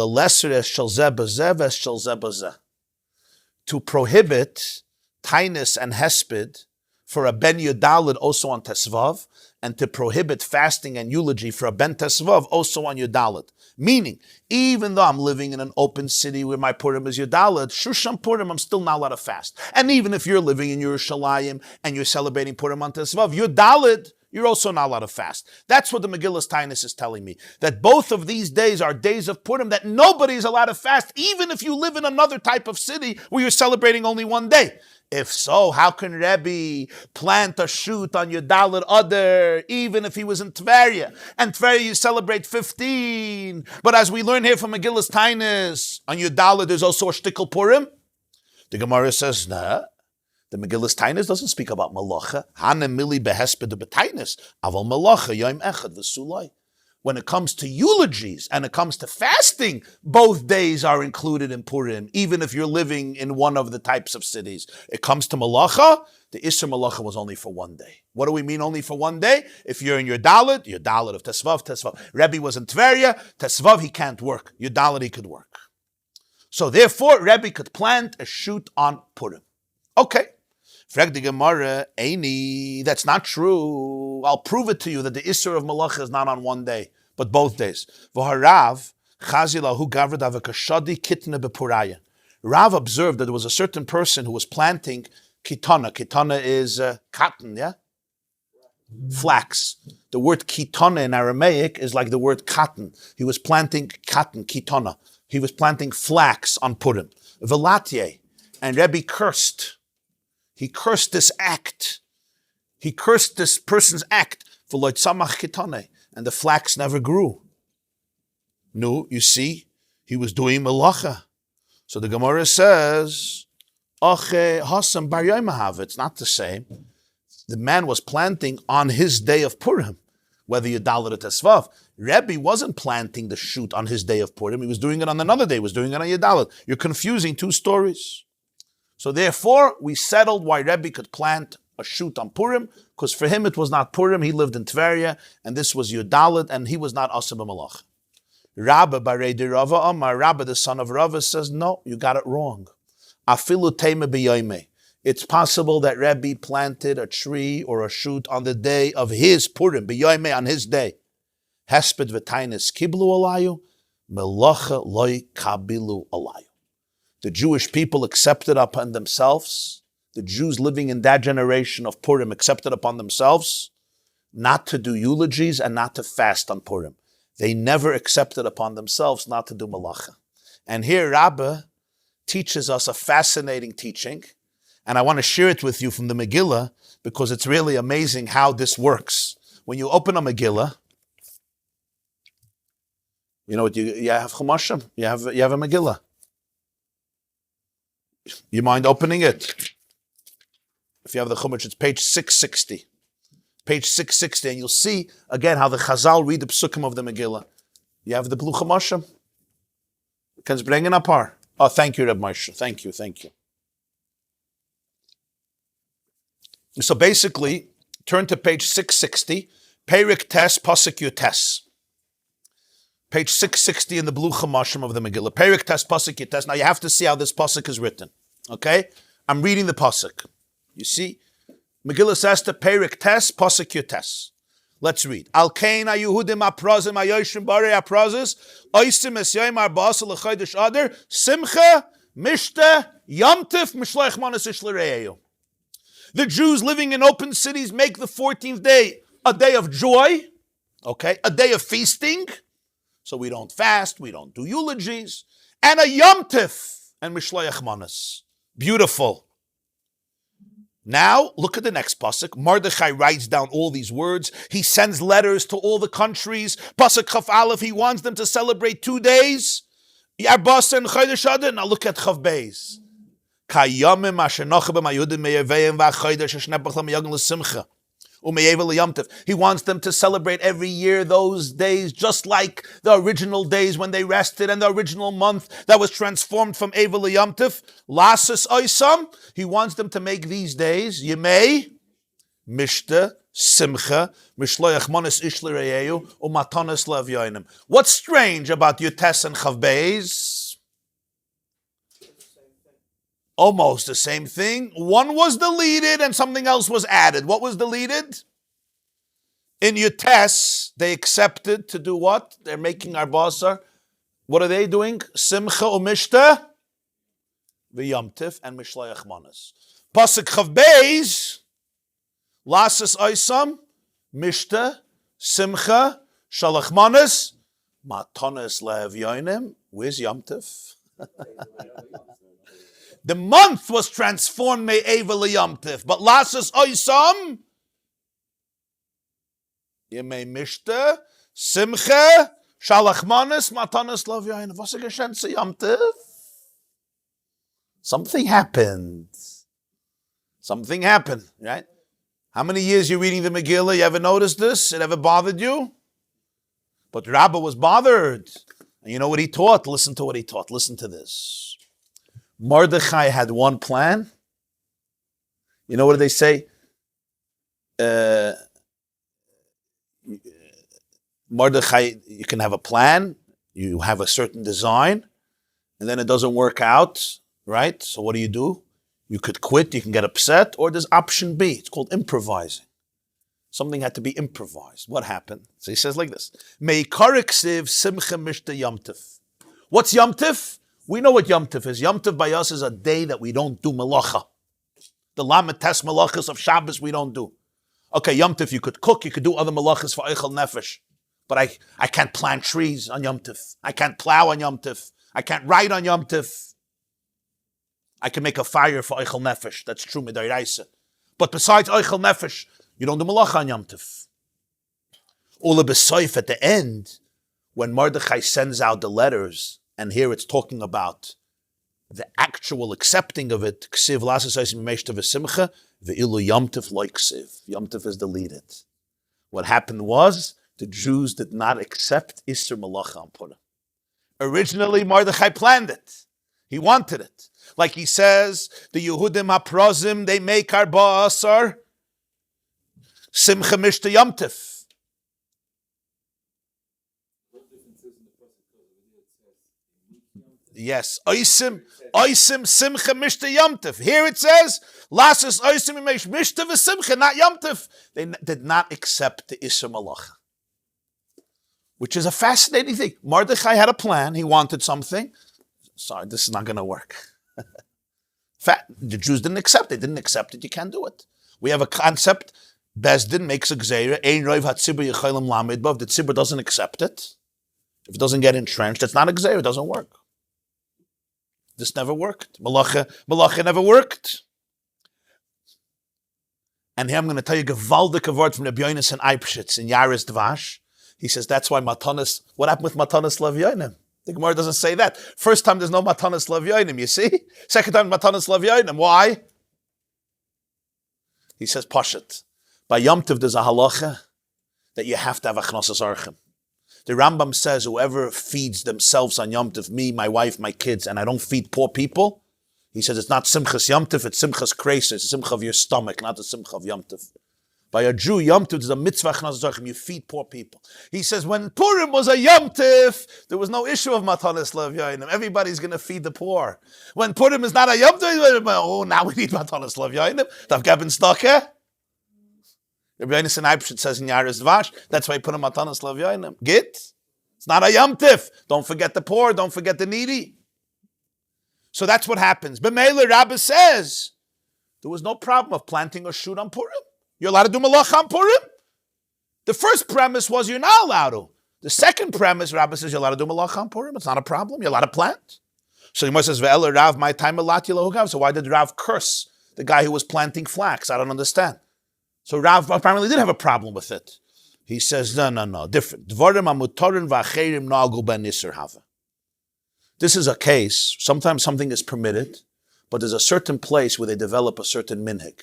prohibit Tainus and Hesped for a Ben Yudalid also on Tesvav, and to prohibit fasting and eulogy for a Ben Tesvav also on Yudalid. Meaning, even though I'm living in an open city where my Purim is Yudalid, Shusham Purim, I'm still not allowed to fast. And even if you're living in Yerushalayim and you're celebrating Purim on Tesvav, Yudalid, you're also not allowed to fast. That's what the Megillah's Tainus is telling me. That both of these days are days of Purim, that nobody is allowed to fast, even if you live in another type of city where you're celebrating only one day. If so, how can Rebbe plant a shoot on Yudalid Adar, even if he was in Tveria? And Tveria you celebrate 15. But as we learn here from Megillah's Tainus, on Yudalid there's also a shtickle Purim. The Gemarah says, nah. The Megillah's Tainus doesn't speak about malacha. Hanem mili behesped b'tainus, aval malacha yom echad v'sulai. When it comes to eulogies and it comes to fasting, both days are included in Purim, even if you're living in one of the types of cities. It comes to malacha, the Isser malacha was only for 1 day. What do we mean only for 1 day? If you're in your Dalit of Tesvav. Rebbe was in Tveria, Tesvav he can't work. Your Dalit he could work. So therefore, Rebbe could plant a shoot on Purim. Okay. Frag the Gemarah, Eini, that's not true. I'll prove it to you that the Isser of Malacha is not on 1 day, but both days. V'harav, chazilahu gavred avakashadi kitne bepuraya. Rav observed that there was a certain person who was planting kitana. Kitana is cotton, yeah? Flax. The word kitana in Aramaic is like the word cotton. He was planting cotton, kitana. He was planting flax on Purim. Velatye. And Rebbe cursed. He cursed this act. He cursed this person's act for loit samach kitane, and the flax never grew. No, you see, he was doing malacha. So the Gemarah says, hasam bar yomahav. It's not the same. The man was planting on his day of Purim, whether you dalit or tesvav. Rebbe wasn't planting the shoot on his day of Purim. He was doing it on another day. He was doing it on Yedalit. You're confusing two stories. So therefore, we settled why Rebbe could plant a shoot on Purim, because for him it was not Purim, he lived in Tveria, and this was Yudalit, and he was not Asab Malach. Rabbi Barei de Rava Amar, Rabbi the son of Rava says, no, you got it wrong. Afilu teime b'yoyme. It's possible that Rebbe planted a tree or a shoot on the day of his Purim, b'yoyme, on his day. Hesped v'tainis kiblu alayu, melacha loy kabilu alayu. The Jewish people accepted upon themselves, the Jews living in that generation of Purim accepted upon themselves not to do eulogies and not to fast on Purim. They never accepted upon themselves not to do malacha. And here Rebbe teaches us a fascinating teaching, and I want to share it with you from the Megillah because it's really amazing how this works. When you open a Megillah, you know what, you have Chumashim, you have a Megillah. You mind opening it? If you have the Chumash, it's page 660. Page 660, and you'll see again how the Chazal read the psukim of the Megillah. You have the blue Chumashim. Can you bring it up? Oh, thank you, Rebbe Moshe. Thank you. So basically, turn to page 660, Perik Tes, Pasuk Yutes. Page 660 in the blue Chumashim of the Megillah. Perik Tes, Pasuk Yutes. Now you have to see how this Pasuk is written. Okay? I'm reading the Pasuk. You see? Megillah says to Perik Tes, Pasuk Yutes. Let's read. Al Kain Yehudim Aprazim Ayoshim Bari Aprazis Oisim Es Yom Arba'asar L'Chodesh Adar Simcha Mishta Yamtif Mishleich Manas Ishlereyu. The Jews living in open cities make the 14th day a day of joy, okay, a day of feasting. So we don't fast, we don't do eulogies, and a Yamtif and Mishleich Manas. Beautiful. Now, look at the next pasuk. Mordechai writes down all these words. He sends letters to all the countries. Pasuk Chaf Aleph, he wants them to celebrate 2 days. Yarbas and Chodesh Adar. Now look at Chaf Beis. Kayamim asher nocha b'mayudim me'yaveim v'achodesh ashnepach l'mayagim l'simcha u'me'yevel l'yamtiv. He wants them to celebrate every year those days, just like the original days when they rested and the original month that was transformed from Evel l'yamtiv. Lasas oisam. He wants them to make these days Yemei Mishta Simcha Mishloach Manas Ishlereyu u'matanas le'avyonim. What's strange about Yutes and Chav Beis? Almost the same thing. One was deleted and something else was added. What was deleted? In Yutes, they accepted to do what? They're making arbasar. What are they doing? Simcha umishta, v'yamtif, and mishlayach manas. Pasuk Chav Beis, lasas oisam, mishta, simcha, shalach manas, matanas le'avyonim. Where's yamtif? The month was transformed me'evel l'yamtif, but lasas oisam, yemei mishta, simcha, shalach manas, matanas l'avyonim. What's a geshense yamtif? Something happened. Something happened, right? How many years you reading the Megillah? You ever noticed this? It ever bothered you? But Rabbi was bothered. And you know what he taught? Listen to what he taught. Listen to this. Mordechai had one plan. You know what they say? Mordechai, you can have a plan, you have a certain design, and then it doesn't work out, right? So what do? You could quit, you can get upset, or there's option B. It's called improvising. Something had to be improvised. What happened? So he says like this. Meikariksiv simcha mishta yamtif. What's yamtif? We know what yamtif is. Yamtif by us is a day that we don't do malacha. The lamites malachas of Shabbos we don't do. Okay, yamtif, you could cook, you could do other malachas for eichel nefesh. But I can't plant trees on yamtif. I can't plow on yamtif. I can't ride on yamtif. I can make a fire for eichel nefesh. That's true, midayraisa. But besides eichel nefesh, you don't do malacha on yamtif. Ula b'soif at the end, when Mordechai sends out the letters, and here it's talking about the actual accepting of it. Ksiv lasasayis mimeshta v'simcha v'ilu yamtif loy ksiv. Yamtif is deleted. What happened was the Jews did not accept Isser Malacha on Purim. Originally, Mordechai planned it. He wanted it. Like he says, the Yehudim HaPrazim, they make Arba Asar Simcha Mishta Yamtif. Yes, Oisim Simcha Mishta Yamtif. Here it says, Lasas Oisim Mishta v'Simcha, not Yamtif. They did not accept the Isser Malacha, which is a fascinating thing. Mordechai had a plan. He wanted something. Sorry, this is not going to work. The Jews didn't accept it. They didn't accept it. You can't do it. We have a concept. Bezdin makes a gzeira, ein roiv hatzibur yechalim lamed bo. If the tzibur doesn't accept it, if it doesn't get entrenched, it's not a gzeira, it doesn't work. This never worked. Malacha never worked. And here I'm going to tell you a gewaldige word from Rabbi Yonis and Eipshitz in Yaris Dvash. He says that's why Matanis, what happened with Matanis Levyonim? The Gemarah doesn't say that. First time there's no Matanis Levyonim, you see? Second time Matanis Levyonim. Why? He says Pashat. By Yom Tov there's a halacha that you have to have achnosas archim. The Rambam says whoever feeds themselves on Yom Tov, me, my wife, my kids, and I don't feed poor people, he says it's not simchas Yom Tov, it's simchas kreis, it's simcha of your stomach, not the simcha of Yom Tov. By a Jew, Yom Tov is a mitzvah achnosas archim, you feed poor people. He says when Purim was a Yom Tov, there was no issue of matanis levyonim. Everybody's going to feed the poor. When Purim is not a Yom Tov, oh, now we need matanis levyonim. Dav geben stake. Rabbi Yonis Eipshitz says in Yaris Dvash, that's why he put him matanas levyonim. Git? It's not a Yom Tif. Don't forget the poor, don't forget the needy. So that's what happens. B'meila Rabbi says, there was no problem of planting a shoot on Purim. You're allowed to do malacha on Purim. The first premise was you're not allowed to. The second premise, Rabbi says, you're allowed to do malacha on Purim. It's not a problem. You're allowed to plant. So Gemara says, Ve'ela Rav, my time so why did Rav curse the guy who was planting flax? I don't understand. So Rav apparently did have a problem with it. He says, no, different. This is a case, sometimes something is permitted, but there's a certain place where they develop a certain minhag.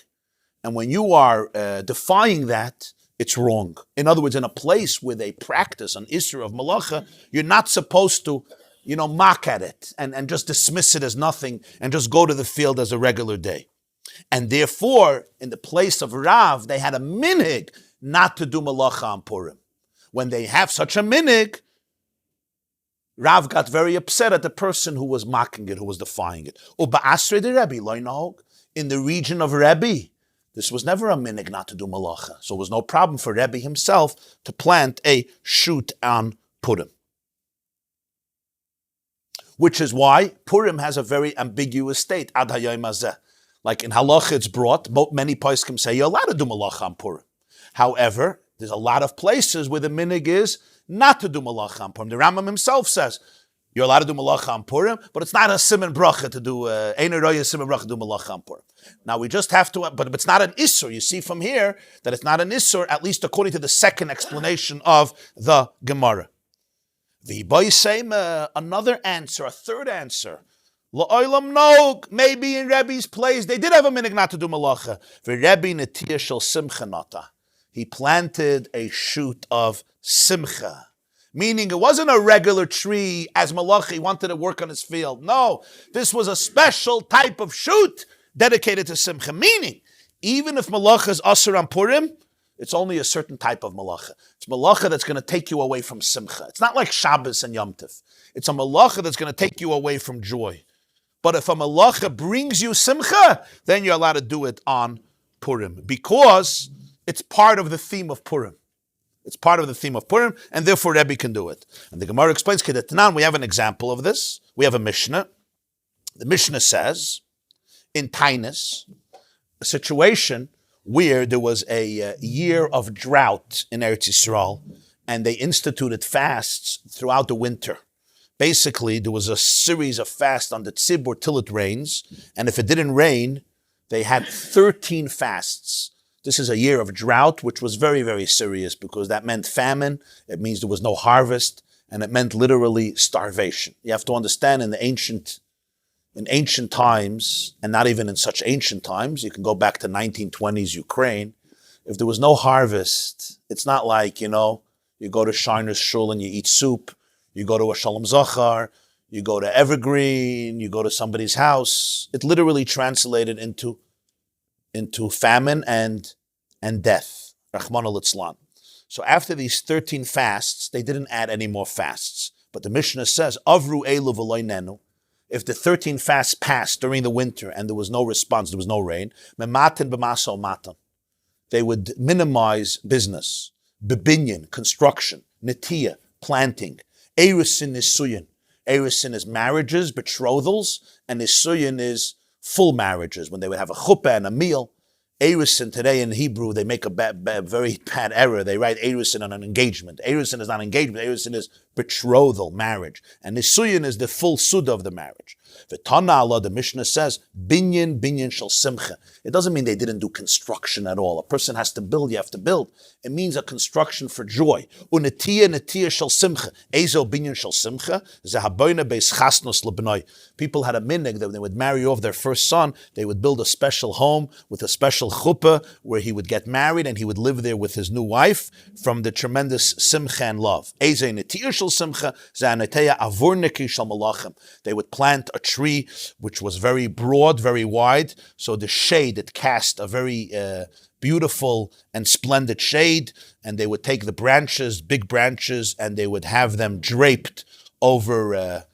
And when you are defying that, it's wrong. In other words, in a place where they practice an Yisro of malacha, you're not supposed to, mock at it and just dismiss it as nothing and just go to the field as a regular day. And therefore, in the place of Rav, they had a minhag not to do malacha on Purim. When they have such a minhag, Rav got very upset at the person who was mocking it, who was defying it. In the region of Rebbe, this was never a minhag not to do malacha. So it was no problem for Rebbe himself to plant a shoot on Purim. Which is why Purim has a very ambiguous state, ad hayom hazeh. Like in halacha, it's brought, many poskim say you're allowed to do malacha on Purim. However, there's a lot of places where the minhag is not to do malacha on Purim. The Rambam himself says you're allowed to do malacha on Purim, but it's not a siman bracha to do ein roya siman bracha to do malacha on Purim. Now we just have to, but it's not an isur. You see from here that it's not an isur, at least according to the second explanation of the Gemarah. Another answer, a third answer. Maybe in Rebbe's place they did have a minhag not to do malacha. He planted a shoot of simcha, meaning it wasn't a regular tree as malacha. He wanted to work on his field. No, this was a special type of shoot dedicated to simcha. Meaning, even if malacha is asur on Purim, it's only a certain type of malacha. It's malacha that's going to take you away from simcha. It's not like Shabbos and Yom Tov. It's a malacha that's going to take you away from joy. But if a malacha brings you simcha, then you're allowed to do it on Purim because it's part of the theme of Purim. It's part of the theme of Purim, and therefore Rebbe can do it. And the Gemarah explains, we have an example of this. We have a Mishnah. The Mishnah says, in Tainus, a situation where there was a year of drought in Eretz Yisrael, and they instituted fasts throughout the winter. Basically, there was a series of fasts on the tzibur till it rains, and if it didn't rain, they had 13 fasts. This is a year of drought, which was very, very serious because that meant famine, it means there was no harvest, and it meant literally starvation. You have to understand in ancient times, and not even in such ancient times, you can go back to 1920s Ukraine, if there was no harvest, it's not like, you go to Shiner's Shul and you eat soup, you go to a Shalom Zachar, you go to Evergreen, you go to somebody's house. It literally translated into famine and death. Rachmana litzlan. So after these 13 fasts, they didn't add any more fasts. But the Mishnah says, Avru elu v'lo nenu. If the 13 fasts passed during the winter and there was no response, there was no rain, mematin b'maso matan. They would minimize business, bebinyan, construction, netiyah, planting, erusin nisuyin. Erusin is marriages, betrothals, and nisuyin is full marriages, when they would have a chuppah and a meal. Erisin today in Hebrew, they make a very bad error. They write Erisin on an engagement. Erisin is not engagement. Erisin is betrothal, marriage. And Nisuyin is the full suda of the marriage. V'tana Allah, the Mishnah says, binyan shel simcha. It doesn't mean they didn't do construction at all. A person has to build, you have to build. It means a construction for joy. Unetiya shel simcha. Ezo binyan shel simcha. Zehaboyna beis chasnos lebnoi. People had a minhag that when they would marry off their first son, they would build a special home with a special chuppah where he would get married and he would live there with his new wife from the tremendous simcha and love. Ezo netiya shel simcha. Zehaneteya avurniki shel malachim. They would plant a tree which was very broad, very wide, so the shade, it cast a very beautiful and splendid shade, and they would take the branches, big branches, and they would have them draped over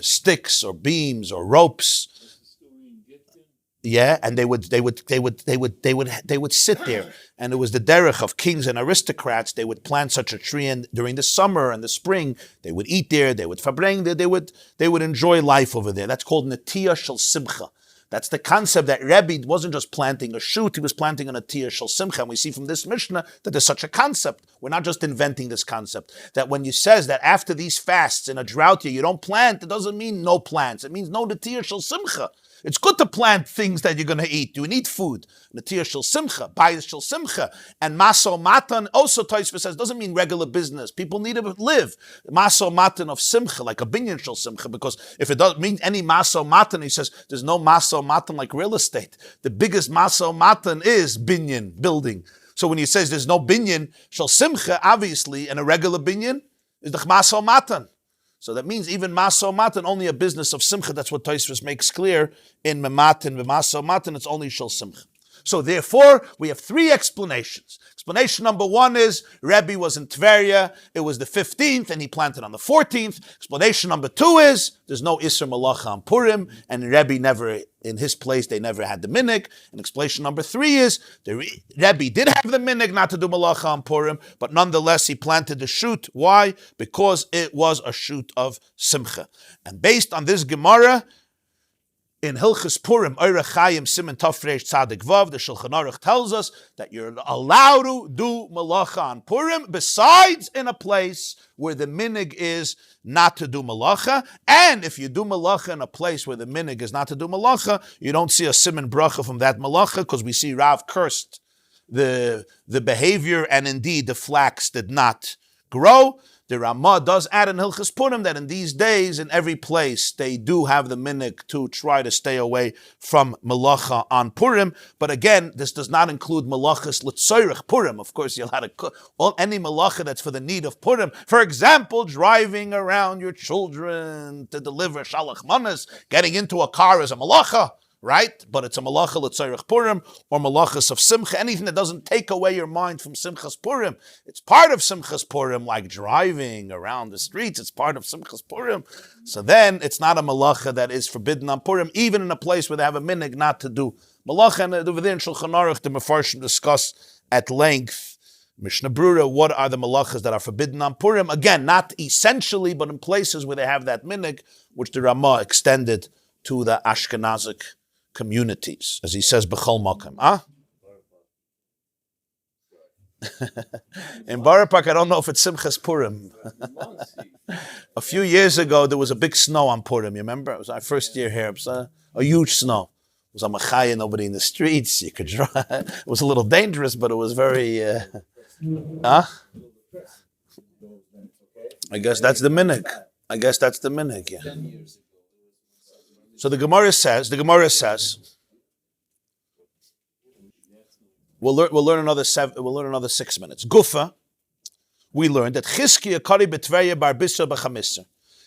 sticks or beams or ropes. Yeah, and they would sit there, and it was the derech of kings and aristocrats. They would plant such a tree, and during the summer and the spring, they would eat there. They would fabreng there. They would enjoy life over there. That's called netiya shel simcha. That's the concept that Rebbe wasn't just planting a shoot; he was planting a netiya shel simcha. And we see from this Mishnah that there's such a concept. We're not just inventing this concept. That when you says that after these fasts in a drought year you don't plant, it doesn't mean no plants. It means no netiya shel simcha. It's good to plant things that you're going to eat. You need food. Netiya shel simcha, bayis shel simcha. And maso matan, also Tosfos says, doesn't mean regular business. People need to live. Maso matan of simcha, like a binyan shel simcha, because if it doesn't mean any maso matan, he says, there's no maso matan like real estate. The biggest maso matan is binyan, building. So when he says there's no binyan shel simcha, obviously, and a regular binyan is the maso matan. So that means even maso matan, only a business of simcha. That's what Tosfos makes clear in mematin, v'maso matan, it's only shel simcha. So therefore, we have three explanations. Explanation number one is Rebbe was in Tveria, it was the 15th, and he planted on the 14th. Explanation number two is there's no Isser Malacha on Purim, and Rebbe never, in his place, they never had the minhag. And explanation number three is the Rebbe did have the minhag not to do Malacha on Purim, but nonetheless he planted the shoot. Why? Because it was a shoot of Simcha. And based on this Gemarah, in Hilchos Purim, Chaim Siman Tafresh Tzadik Vav, the Shulchan Aruch tells us that you're allowed to do malacha on Purim, besides in a place where the minhag is not to do malacha. And if you do malacha in a place where the minhag is not to do malacha, you don't see a siman bracha from that malacha, because we see Rav cursed the behavior, and indeed the flax did not grow. The Ramah does add in Hilchos Purim that in these days, in every place, they do have the minhag to try to stay away from malacha on Purim. But again, this does not include malachas l'tzoyrech Purim. Of course, you'll have to cook any malacha that's for the need of Purim. For example, driving around your children to deliver shalach manas, getting into a car is a malacha. Right? But it's a malacha l'tzoyrech Purim or malachas of simcha, anything that doesn't take away your mind from simchas Purim. It's part of simchas Purim, like driving around the streets. It's part of simchas Purim. So then it's not a malacha that is forbidden on Purim, even in a place where they have a minhag not to do malacha. And within Shulchan Aruch, the Mefarshim discuss at length, Mishnah Brura, what are the malachas that are forbidden on Purim? Again, not essentially, but in places where they have that minhag, which the Ramah extended to the Ashkenazic communities, as he says, b'chol makom. In Borough Park, I don't know if it's Simchas Purim. A few years ago, there was a big snow on Purim. You remember? It was our first year here. It was a huge snow. It was a machaya, nobody in the streets. You could drive. It was a little dangerous, but it was very. I guess that's the minhag. Yeah. So the Gemarah says, we'll learn another 6 minutes. Gufa, we learned that Chizkiah kari b'Tveria bar Bisra b'chamisra.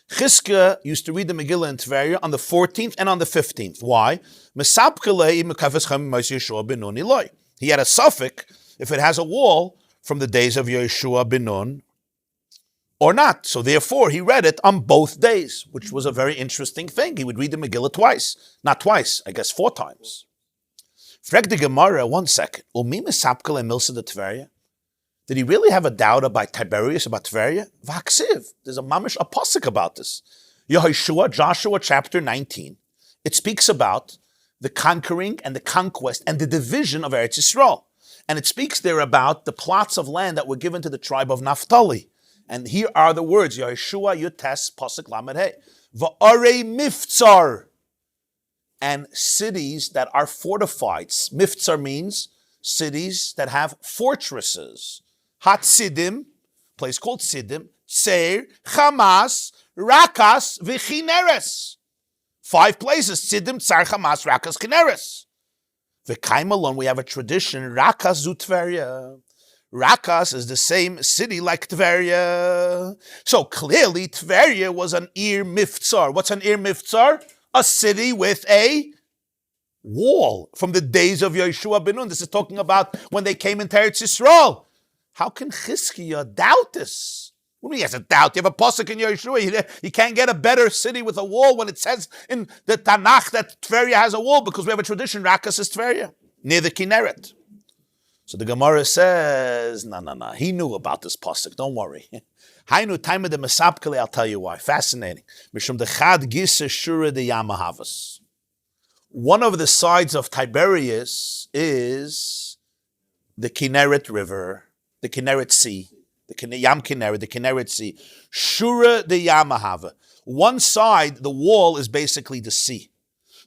Chizkiah used to read the Megillah in Tveria on the 14th and on the 15th. Why? He had a suffix if it has a wall from the days of Yeshua ben Nun or not. So therefore, he read it on both days, which was a very interesting thing. He would read the Megillah twice. Not twice, I guess 4 times. Frag the Gemarah, 1 second. Did he really have a doubt about Tiberius, about Tveria? Vaksiv. There's a mamish apostle about this. Yehoshua, Joshua chapter 19. It speaks about the conquering and the conquest and the division of Eretz Yisrael. And it speaks there about the plots of land that were given to the tribe of Naphtali. And here are the words, Yeshua Yutes Pasuk Lamed Hey. Va'arei Miftzar. And cities that are fortified. Miftzar means cities that have fortresses. Hatzidim, place called Sidim, Tseir, Hamas, Rakas, V'chineres. 5 places, Sidim, Tsar, Hamas, Rakas, Chineres. The Chaim alone, we have a tradition, Rakas zu Tveria. Rakas is the same city like Tveria. So clearly Tveria was an Ir Miftzar. What's an Ir Miftzar? A city with a wall from the days of Yeshua ben Nun. This is talking about when they came into Eretz Yisrael. How can Chizkiah doubt this? What do you mean he has a doubt? You have a pasuk in Yeshua. You can't get a better city with a wall when it says in the Tanakh that Tveria has a wall because we have a tradition, Rakas is Tveria, near the Kinneret. So the Gemarah says, no. He knew about this pasuk. Don't worry. Hainu time of the Mesapkele, I'll tell you why. Fascinating. Mishum the Chad Gisa Shura de Yamahavas. One of the sides of Tiberias is the Kinneret River, the Kinneret Sea, the Yam Kinneret, the Kinneret Sea. Shura de Yamahava. One side, the wall is basically the sea.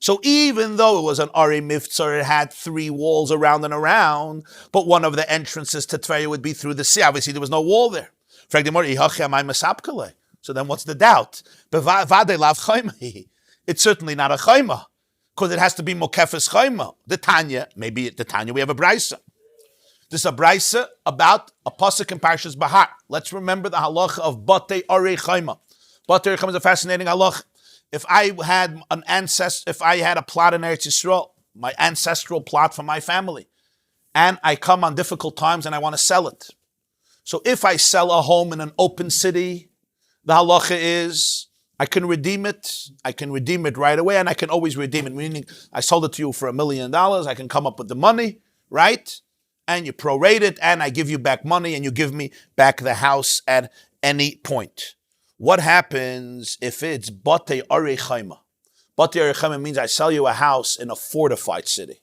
So even though it was an Ari Miftzar, it had 3 walls around and around, but one of the entrances to Tveria would be through the sea. Obviously, there was no wall there. So then what's the doubt? It's certainly not a chayma, because it has to be mokefes chayma. The Tanya, maybe the Tanya, we have a brisa. This is a brisa about a pasuk in Parshas Bahar. Let's remember the halacha of Batei Arei Chayma. Batei Arei Chayma is a fascinating halacha. If I had a plot in Eretz Yisrael, my ancestral plot from my family, and I come on difficult times and I want to sell it. So if I sell a home in an open city, the halacha is I can redeem it. I can redeem it right away, and I can always redeem it. Meaning, I sold it to you for $1 million. I can come up with the money, right? And you prorate it, and I give you back money, and you give me back the house at any point. What happens if it's Batei Arei Chayma? Batei Arei Chayma means I sell you a house in a fortified city.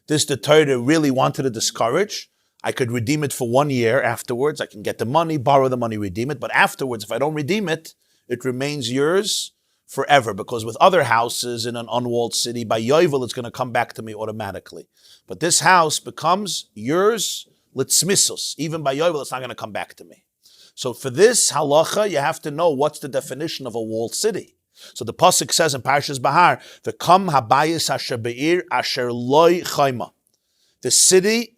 This the Torah really wanted to discourage. I could redeem it for 1 year afterwards. I can get the money, borrow the money, redeem it. But afterwards, if I don't redeem it, it remains yours forever. Because with other houses in an unwalled city, by Yovel, it's going to come back to me automatically. But this house becomes yours, litzmisus. Even by Yovel, it's not going to come back to me. So for this halacha, you have to know what's the definition of a walled city. So the pasuk says in Parshas Bahar, "V'kam habayis asher be'ir asher loy chayma." The city,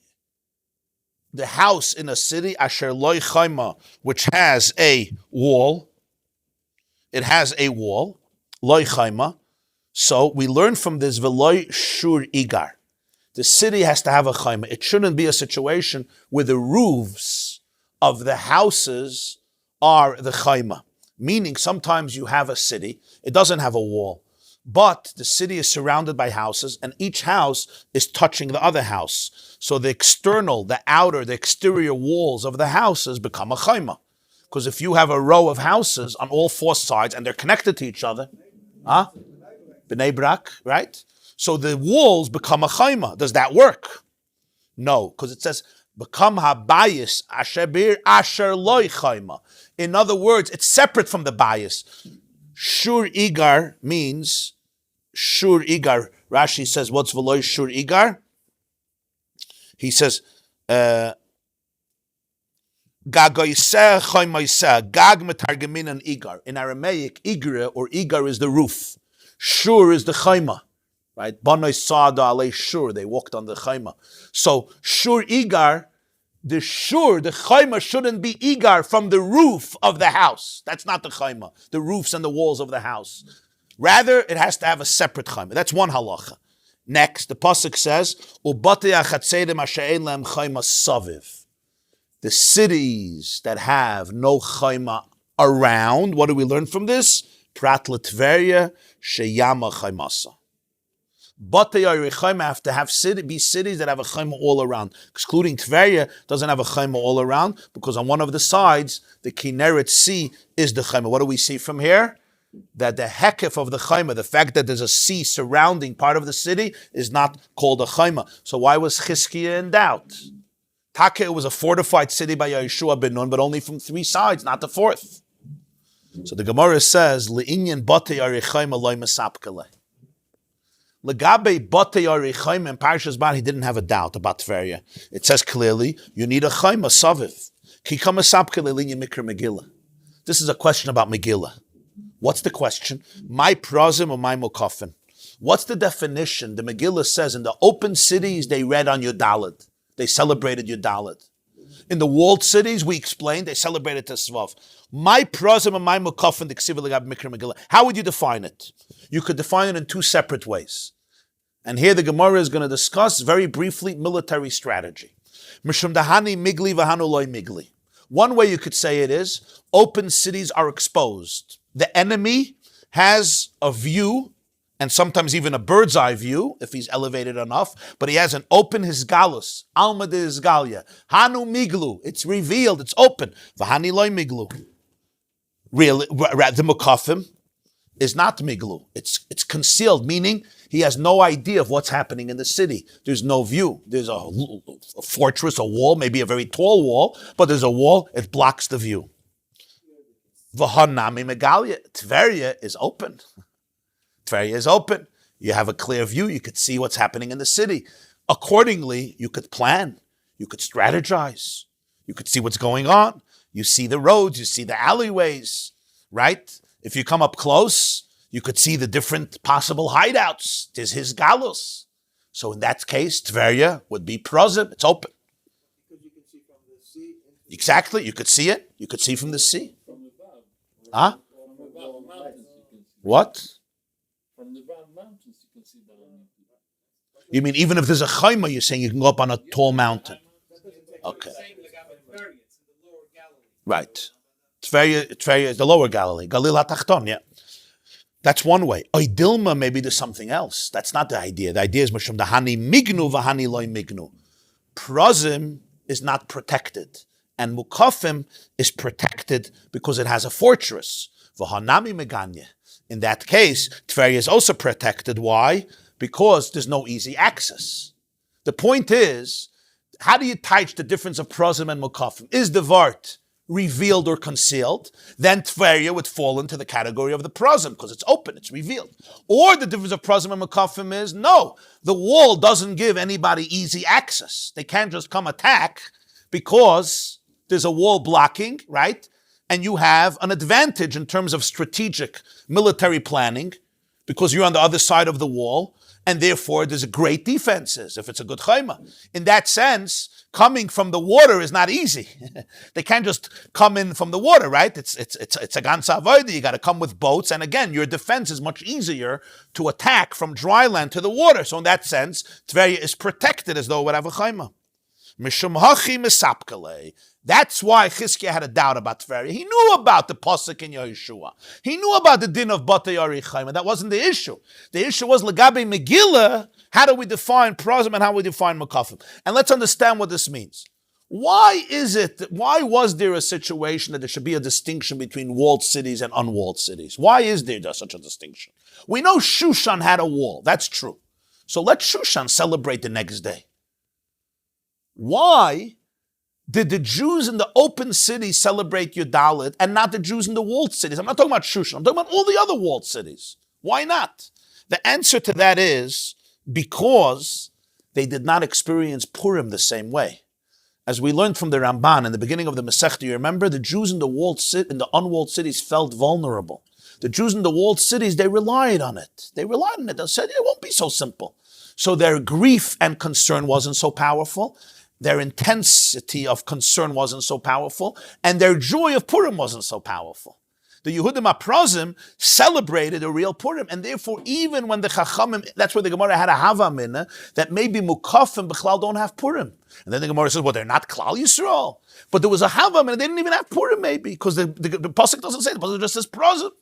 the house in a city, asher loy chayma, which has a wall. It has a wall, loy chayma. So we learn from this, v'loy shur igar. The city has to have a chayma. It shouldn't be a situation where the roofs of the houses are the chayma. Meaning sometimes you have a city, it doesn't have a wall, but the city is surrounded by houses and each house is touching the other house. So the external, the outer, the exterior walls of the houses become a chayma. Because if you have a row of houses on all 4 sides and they're connected to each other, B'nai Brak, right? So the walls become a chayma. Does that work? No, because it says, become habayis asher bir asher loy chayma. In other words, it's separate from the bias. Shur igar means shur igar. Rashi says, what's v'loy shur igar? He says, gag metargemin and igar. In Aramaic, igra or igar is the roof. Shur is the chayma. Right? Banoi sada alei shur. They walked on the chayma. So shur igar, the chayma shouldn't be igar from the roof of the house. That's not the chayma. The roofs and the walls of the house. Rather, it has to have a separate chayma. That's one halacha. Next, the pasuk says, "Ubatei achatzedim asher ein lehem chayma saviv." The cities that have no chayma around. What do we learn from this? Prat l'Tveria sheyama chaymasa. Batei Arei Chayma have to have be cities that have a chayma all around. Excluding Tveria doesn't have a chayma all around because on one of the sides, the Kinneret Sea is the chayma. What do we see from here? that the hekef of the chayma, the fact that there's a sea surrounding part of the city, is not called a chayma. So why was Chizkiah in doubt? Taka, it was a fortified city by Yeshua ben Nun, but only from 3 sides, not the 4th. So the Gemarah says, Le'inyan batei arichayma loy mesapkele. Legabe batei arichayma in Parshas Bar, he didn't have a doubt about Tveria. It says clearly, you need a chayma saviv. Kika mesapkele le'inyan mikra Megillah. This is a question about Megillah. What's the question? My prozim or my mukafin? What's the definition? The Megillah says in the open cities they read on Yudalad. They celebrated Yudalad. In the walled cities, we explained, they celebrated Tesvav. My prozim and my mukafin, the ksiva legab mikra Megillah. How would you define it? You could define it in 2 separate ways. And here the Gemarah is going to discuss very briefly military strategy. Mishum dahani migli v'hanu loy migli. One way you could say it is, open cities are exposed. The enemy has a view, and sometimes even a bird's eye view, if he's elevated enough, but he has an open hisgalus, alma de hisgalia, hanu miglu, it's revealed, it's open, v'hani loy miglu. Really, the mukafim is not miglu, it's concealed, meaning he has no idea of what's happening in the city. There's no view. There's a fortress, a wall, maybe a very tall wall, but there's a wall, it blocks the view. V'hanami megalia, Tveria is open. Tveria is open. You have a clear view. You could see what's happening in the city. Accordingly, you could plan. You could strategize. You could see what's going on. You see the roads. You see the alleyways, right? If you come up close, you could see the different possible hideouts. There's his galus. So in that case, Tveria would be prozim. It's open. Because you can see from the sea. Exactly. You could see it. You could see from the sea. Huh? What? From the mountains you can see the You mean even if there's a chayma, you're saying you can go up on a tall mountain? Okay. Right. Tveria is the lower Galilee. Galil HaTachton, yeah. That's one way. Oidilma, maybe there's something else. That's not the idea. The idea is Mishum Dahani Mignu Vahani Loy Mignu. Prozim is not protected. And Mukafim is protected because it has a fortress. V'hanami meganya. In that case, Tveria is also protected. Why? Because there's no easy access. The point is, how do you teach the difference of prozim and mukafim? Is the vart revealed or concealed? Then Tveria would fall into the category of the prozim because it's open, it's revealed. Or the difference of prozim and mukafim is, no, the wall doesn't give anybody easy access. They can't just come attack because there's a wall blocking, right? And you have an advantage in terms of strategic military planning because you're on the other side of the wall, and therefore there's a great defenses if it's a good chayma. In that sense, coming from the water is not easy. They can't just come in from the water, right? It's a ganza avodah. You got to come with boats, and again, your defense is much easier to attack from dry land to the water. So in that sense, Tveria is protected as though it would have a chayma. Mishum hachi mesapkele. That's why Chizkiah had a doubt about Tveria. He knew about the pasuk in Yeshua. He knew about the din of batei arichayim. That wasn't the issue. The issue was legabe Megillah. How do we define prozim and how we define mukafim? And let's understand what this means. Why was there a situation that there should be a distinction between walled cities and unwalled cities? Why is there such a distinction? We know Shushan had a wall. That's true. So let Shushan celebrate the next day. Why did the Jews in the open cities celebrate Yudalit and not the Jews in the walled cities? I'm not talking about Shushan. I'm talking about all the other walled cities. Why not? The answer to that is because they did not experience Purim the same way. As we learned from the Ramban in the beginning of the Masechta, you remember the Jews in the unwalled cities felt vulnerable. The Jews in the walled cities, they relied on it. They said it won't be so simple. So their grief and concern wasn't so powerful. Their intensity of concern wasn't so powerful, and their joy of Purim wasn't so powerful. The Yehudim HaProzim celebrated a real Purim, and therefore even when the Chachamim, that's where the Gemarah had a Hava Minna, that maybe Mukaf and Bechlal don't have Purim. And then the Gemarah says, well, they're not Klal Yisrael. But there was a Hava Minna, they didn't even have Purim maybe, because the Pasuk doesn't say, the Pasuk just says Prozim.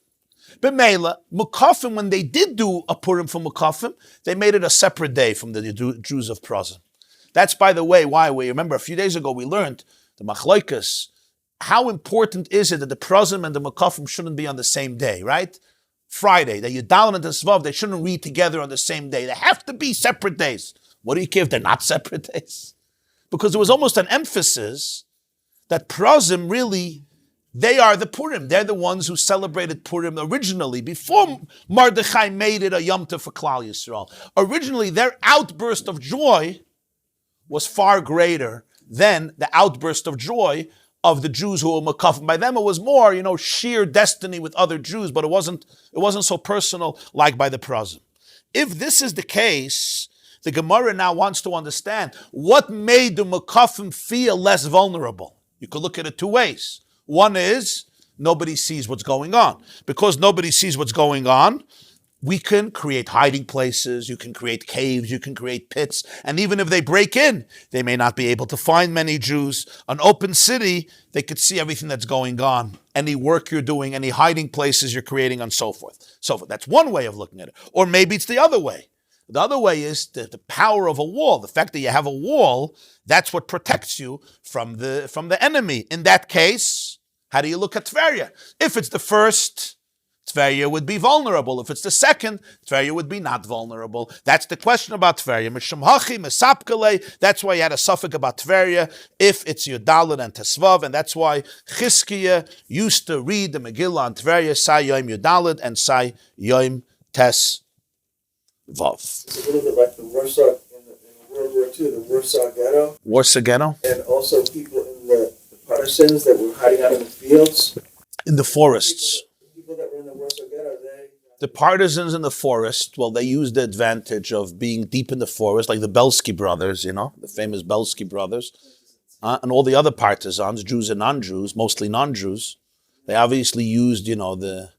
But Mela, Mukafim, when they did do a Purim for Mukafim, they made it a separate day from the Jews of Prozim. That's, by the way, why we remember a few days ago we learned the Machlokes. How important is it that the Prozim and the Mukafim shouldn't be on the same day, right? Friday, that Yudalad and Tesvav, they shouldn't read together on the same day. They have to be separate days. What do you care if they're not separate days? Because there was almost an emphasis that Prozim really, they are the Purim. They're the ones who celebrated Purim originally, before Mordechai made it a Yom Tov for Klal Yisrael. Originally, their outburst of joy was far greater than the outburst of joy of the Jews who were Makafim. By them, it was more, sheer destiny with other Jews, but it wasn't so personal like by the Prozim. If this is the case, the Gemarah now wants to understand what made the Makafim feel less vulnerable. You could look at it two ways. One is nobody sees what's going on. Because nobody sees what's going on, we can create hiding places, you can create caves, you can create pits, and even if they break in, they may not be able to find many Jews. An open city, they could see everything that's going on, any work you're doing, any hiding places you're creating, and so forth. That's one way of looking at it. Or maybe it's the other way. The other way is the power of a wall. The fact that you have a wall, that's what protects you from the enemy. In that case, how do you look at Tveria? If it's the first, Tveria would be vulnerable. If it's the second, Tveria would be not vulnerable. That's the question about Tveria. That's why you had a suffix about Tveria, if it's Yudalad and Tesvav, and that's why Chizkiah used to read the Megillah on Tveria, Sai Yom Yudalad and Sai Yom Tesvav. It's a little bit like the Warsaw in World War II, the Warsaw Ghetto. Warsaw Ghetto? And also people in the partisans that were hiding out in the fields. In the forests. People that were in the Warsaw Ghetto, the partisans in the forest, well, they used the advantage of being deep in the forest, like the Belsky brothers, the famous Belsky brothers, and all the other partisans, Jews and non-Jews, mostly non-Jews. They obviously used, the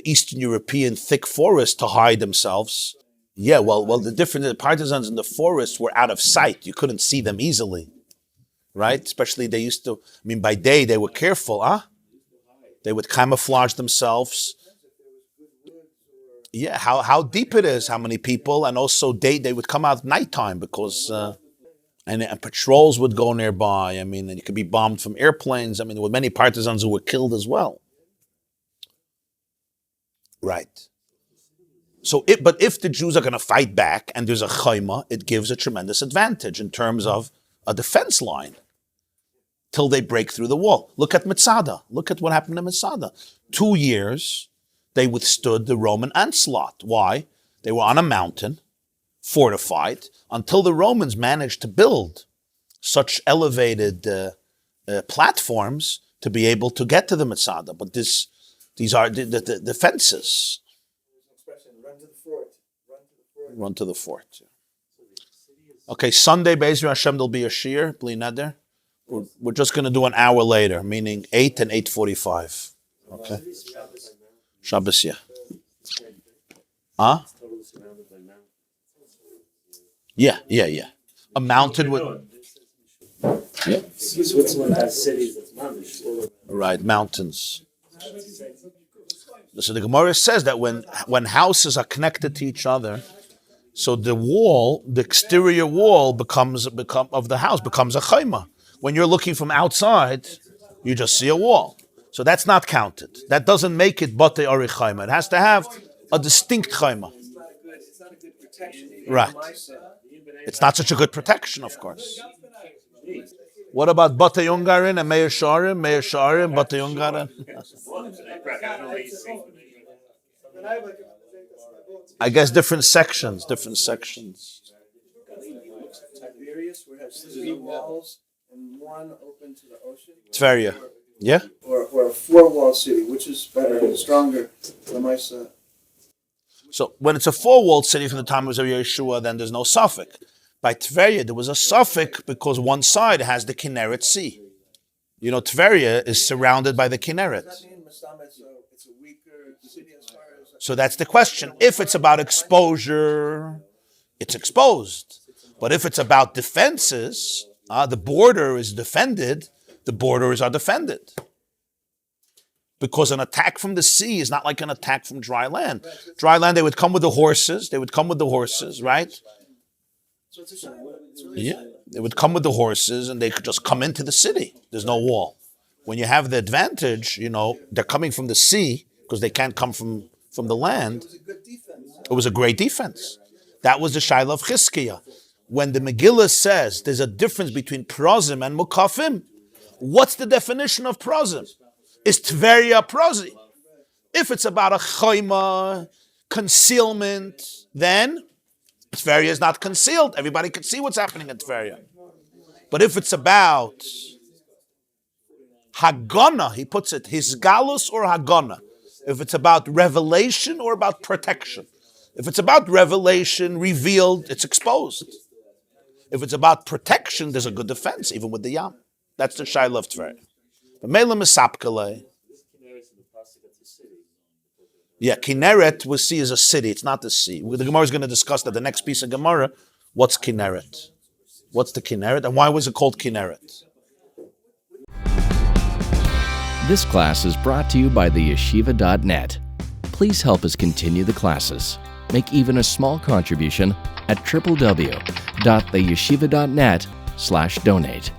Eastern European thick forest to hide themselves. Yeah, well, the difference, the partisans in the forest were out of sight. You couldn't see them easily, right? Especially they used to, by day they were careful, They would camouflage themselves. Yeah, how deep it is, how many people, and also they would come out nighttime because, and patrols would go nearby. And you could be bombed from airplanes. There were many partisans who were killed as well. Right. But if the Jews are going to fight back and there's a chayma, it gives a tremendous advantage in terms of a defense line till they break through the wall. Look at Mitzada. Look at what happened to Mitzada. 2 years, they withstood the Roman onslaught. Why? They were on a mountain, fortified, until the Romans managed to build such elevated platforms to be able to get to the Mitzada. But these are the defenses. Run to the fort. Okay, Sunday, Be'ezer Hashem, there'll be a shir, Bli Neder. We're just going to do an hour later, meaning 8 and 8:45. Okay? Shabbos, yeah. Huh? Yeah. A mountain with... Yeah. Switzerland has cities that's mountains. Right, mountains. So the Gemarah says that when houses are connected to each other, so the exterior wall of the house becomes a chayma. When you're looking from outside, you just see a wall. So that's not counted. That doesn't make it batei ari chayma. It has to have a distinct chayma. It's not a good protection. Right. It's not such a good protection, of course. What about batei ungarin and meir sharim, batei ungarin? I guess different sections. Tiberias, we have 3 walls and one open to the ocean. Tveria. Yeah? Or a 4-wall city, which is better and stronger. So when it's a 4-walled city from the time of Yeshua, then there's no suffix. By Tveria, there was a suffix because one side has the Kinneret Sea. Tveria is surrounded by the Kinneret. So that's the question. If it's about exposure, it's exposed. But if it's about defenses, the border is defended, the borders are defended. Because an attack from the sea is not like an attack from dry land. Dry land, they would come with the horses, right? Yeah, they would come with the horses and they could just come into the city. There's no wall. When you have the advantage, they're coming from the sea because they can't come from from the land, It was a good defense. it was a great defense. That was the Shaila of Chizkiah. When the Megillah says there's a difference between prozim and mukafim, what's the definition of prozim? Is Tveria prozi? If it's about a chayma, concealment, then Tveria is not concealed. Everybody can see what's happening in Tveria. But if it's about Hagana, he puts it, Hisgalus or Hagana. If it's about revelation or about protection. If it's about revelation, revealed, it's exposed. If it's about protection, there's a good defense, even with the Yam. That's the Shaila of Tveria. But Mela Misapkale. Yeah, Kinneret we see as a city. It's not the sea. The Gemarah is going to discuss that the next piece of Gemarah. What's Kinneret? What's the Kinneret? And why was it called Kinneret? This class is brought to you by theyeshiva.net. Please help us continue the classes. Make even a small contribution at www.theyeshiva.net/donate.